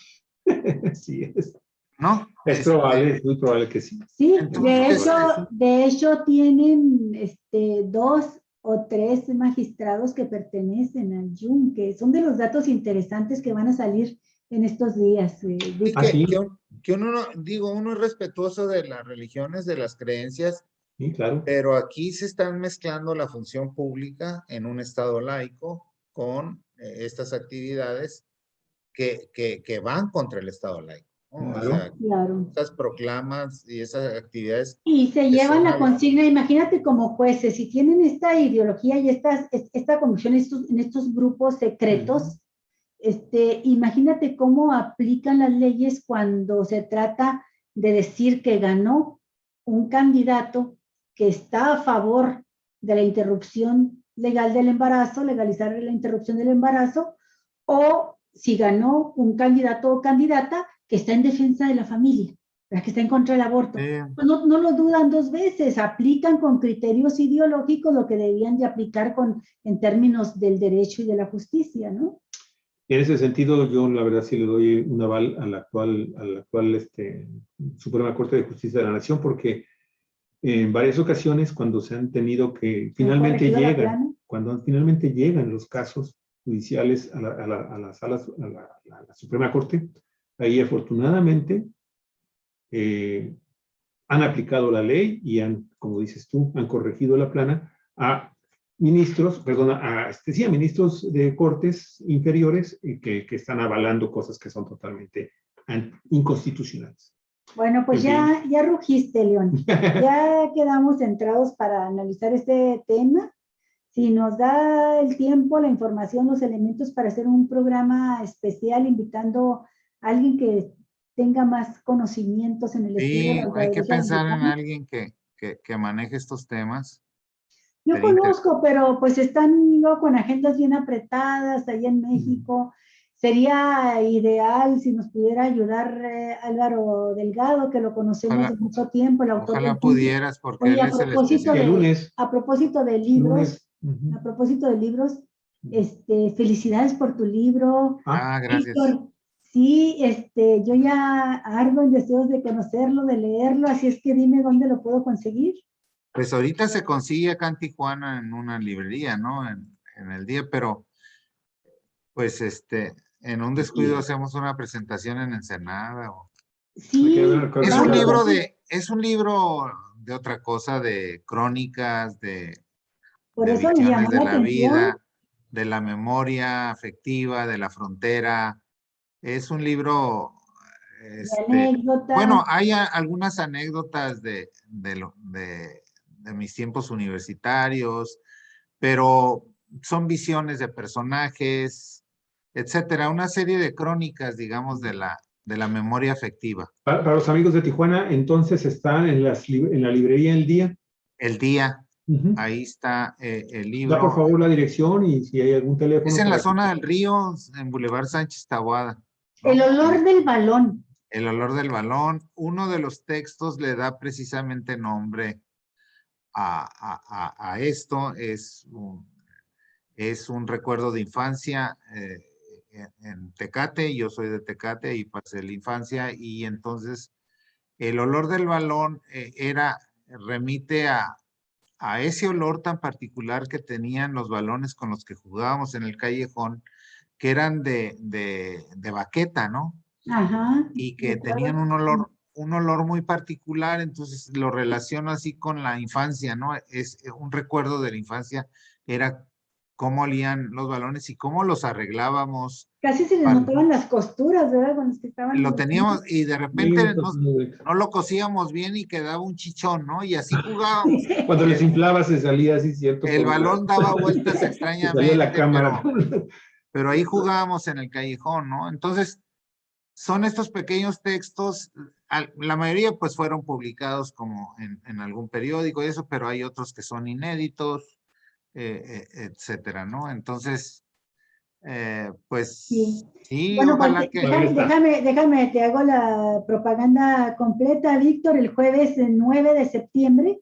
Sí es. ¿No? Es probable, es muy probable que sí. Sí, Entonces, de hecho tienen 2 o 3 magistrados que pertenecen al YUM, que son de los datos interesantes que van a salir en estos días. Que uno es respetuoso de las religiones, de las creencias, sí, claro. Pero aquí se están mezclando la función pública en un estado laico con estas actividades que van contra el estado laico, ¿no? Claro. O sea, claro. esas proclamas y esas actividades. Y se llevan la consigna, imagínate como jueces, si tienen esta ideología y esta convicción en estos grupos secretos, imagínate cómo aplican las leyes cuando se trata de decir que ganó un candidato que está a favor de la interrupción legal del embarazo, legalizar la interrupción del embarazo, o si ganó un candidato o candidata que está en defensa de la familia, que está en contra del aborto. Pues no lo dudan 2 veces, aplican con criterios ideológicos lo que debían de aplicar en términos del derecho y de la justicia, ¿no? En ese sentido, yo la verdad sí le doy un aval a la actual Suprema Corte de Justicia de la Nación, porque en varias ocasiones cuando se han tenido que finalmente llegan los casos judiciales a la Suprema Corte, ahí afortunadamente han aplicado la ley y han, como dices tú, han corregido la plana a ministros, perdona, sí, a ministros de cortes inferiores que están avalando cosas que son totalmente inconstitucionales. Bueno, pues En ya rugiste, León. Ya quedamos centrados para analizar este tema. Si nos da el tiempo, la información, los elementos para hacer un programa especial invitando a alguien que tenga más conocimientos en el estudio de Sí, la hay que ultraderecha pensar en mexicana. alguien que maneje estos temas. Yo Sería conozco, pero pues están luego con agendas bien apretadas ahí en México. Sería ideal si nos pudiera ayudar Álvaro Delgado, que lo conocemos de Ojalá, mucho tiempo, el autor ojalá del título. pudieras, porque Oye, él es el especialista. El lunes. a propósito de libros, a propósito de libros, felicidades por tu libro. Gracias. Víctor, sí, yo ya ardo en deseos de conocerlo, de leerlo, así es que dime dónde lo puedo conseguir. Pues ahorita se consigue acá en Tijuana en una librería, ¿no? En el día, pero pues en un descuido hacemos una presentación en Ensenada. Sí, Es vamos un a libro hacer- es un libro de otra cosa, de crónicas, por de eso me visiones llamó de la la atención. vida, de la memoria afectiva, de la frontera. Es un libro, De anécdotas. bueno, hay algunas anécdotas de mis tiempos universitarios, pero son visiones de personajes, etcétera, una serie de crónicas, digamos, de la memoria afectiva. Para los amigos de Tijuana, entonces están en la librería El Día. El día, ahí está el Da por libro. favor la dirección y si hay algún teléfono. Es en la para zona del río, en Boulevard Sánchez Taboada, ¿no? El olor del balón. El olor del balón. Uno de los textos le da precisamente nombre a esto. Es un recuerdo de infancia en Tecate. Yo soy de Tecate y pasé la infancia. Y entonces el olor del balón remite a ese olor tan particular que tenían los balones con los que jugábamos en el callejón, que eran de baqueta, ¿no? Ajá. Y que tenían un olor muy particular, entonces lo relaciono así con la infancia, ¿no? Es un recuerdo de la infancia, era cómo olían los balones y cómo los arreglábamos. Casi se les notaban las costuras, ¿verdad? Con los que estaban. Lo teníamos y de repente no lo cosíamos bien y quedaba un chichón, ¿no? Y así jugábamos. Cuando les inflaba se salía así, cierto. El balón daba vueltas Salía la extrañamente, cámara. pero ahí jugábamos en el callejón, ¿no? Entonces, son estos pequeños textos, la mayoría pues fueron publicados como en algún periódico y eso, pero hay otros que son inéditos, etcétera, ¿no? Entonces, pues sí, Bueno, pues ojalá que... déjame, te hago la propaganda completa, Víctor, el jueves 9 de septiembre,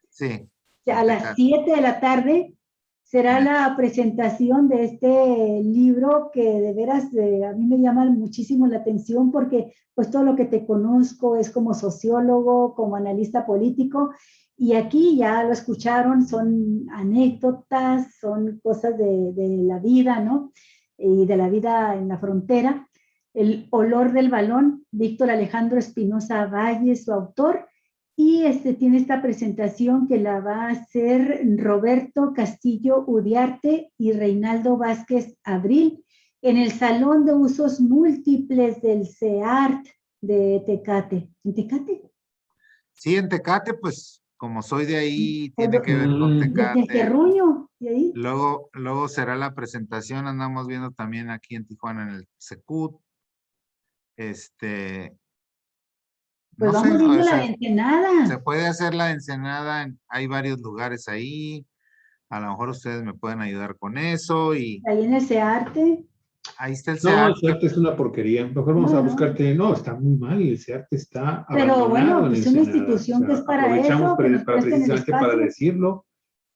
Sí. a las 7 de la tarde, será la presentación de este libro que de veras a mí me llama muchísimo la atención porque pues todo lo que te conozco es como sociólogo, como analista político, y aquí ya lo escucharon, son anécdotas, son cosas de la vida, ¿no? Y de la vida en la frontera. El olor del balón, Víctor Alejandro Espinosa Valle, su autor, y tiene esta presentación que la va a hacer Roberto Castillo Udiarte y Reinaldo Vázquez Abril en el Salón de Usos Múltiples del CEART de Tecate. ¿En Tecate? Sí, en Tecate, pues como soy de ahí, tiene que ver con Tecate. ¿De Terruño? ¿De ahí? Luego será la presentación, andamos viendo también aquí en Tijuana en el Secut. Pues no vamos sé, viendo o la sea, de Ensenada. se puede hacer la de Ensenada, hay varios lugares ahí, a lo mejor ustedes me pueden ayudar con eso y Ahí en el CEARTE. ahí está el No, el CEART. CEARTE es una porquería. Mejor vamos a buscarte. No, está muy mal. El CEARTE está Pero abandonado bueno, en pues una Ensenada. institución que es para aprovechamos eso, que nos presten el precisamente para espacio. decirlo.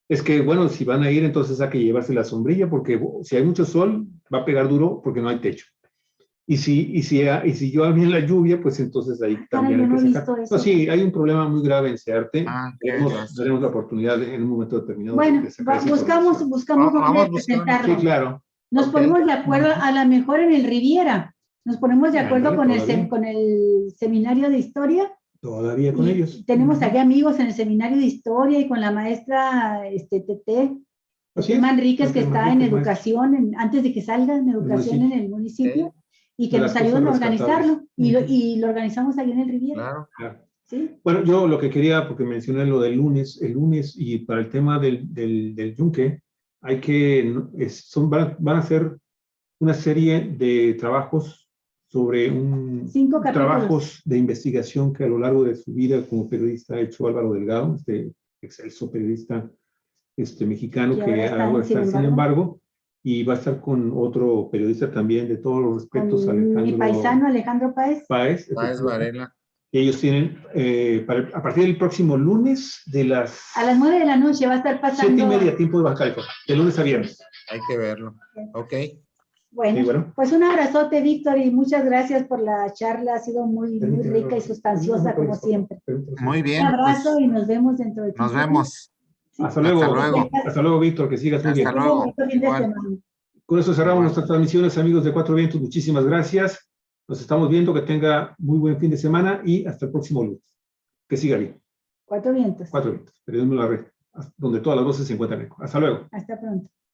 Es que, bueno, si van a ir, entonces hay que llevarse la sombrilla, porque si hay mucho sol, va a pegar duro porque no hay techo. Y si llueve bien la lluvia, pues entonces ahí también hay que sacar. No, sí, hay un problema muy grave en CEARTE. Daremos la oportunidad en un momento determinado. Bueno, de sacar buscamos dónde presentarlo. Sí, claro. Nos ponemos de acuerdo, a lo mejor en el Riviera. Nos ponemos de acuerdo con el seminario de historia. Todavía con ellos. Tenemos aquí amigos en el seminario de historia y con la maestra Tete. Así es. Manríquez, que Pepe está en Manríquez, educación, antes de que salga en educación en el municipio, y que De nos las ayuden a cosas organizarlo, y rescatables. y lo organizamos ahí en el Riviera. Claro. Claro. ¿Sí? Bueno, yo lo que quería, porque mencioné lo del lunes, el lunes, y para el tema del yunque, hay que, van a ser una serie de trabajos sobre 5 capítulos. trabajos de investigación que a lo largo de su vida como periodista ha hecho Álvaro Delgado, este excelso periodista mexicano Que que ahora está en sin embargo, y va a estar con otro periodista también de todos los respetos, Con mi paisano Alejandro Páez. Páez, Páez Varela. ellos tienen, a partir del próximo lunes A las 9 de la noche va a estar pasando. 7:30 tiempo de Baja California, de lunes a viernes. Hay que verlo. Ok. Bueno, Sí, bueno. pues un abrazote, Víctor, y muchas gracias por la charla. Ha sido muy rica y sustanciosa, como siempre. Muy bien. Un abrazo Pues, y nos vemos dentro de 15 nos días. vemos. Sí. Hasta luego. Hasta luego. Hasta luego, Víctor, que sigas muy bien. Hasta luego. Bonito fin de Igual. semana. Con eso cerramos Igual. nuestras transmisiones, amigos de Cuatro Vientos. Muchísimas gracias. Nos estamos viendo. Que tenga muy buen fin de semana y hasta el próximo lunes. Que siga bien. Cuatro vientos. Cuatro Vientos. Periodismo en la red, donde todas las voces se encuentran. Hasta luego. Hasta pronto.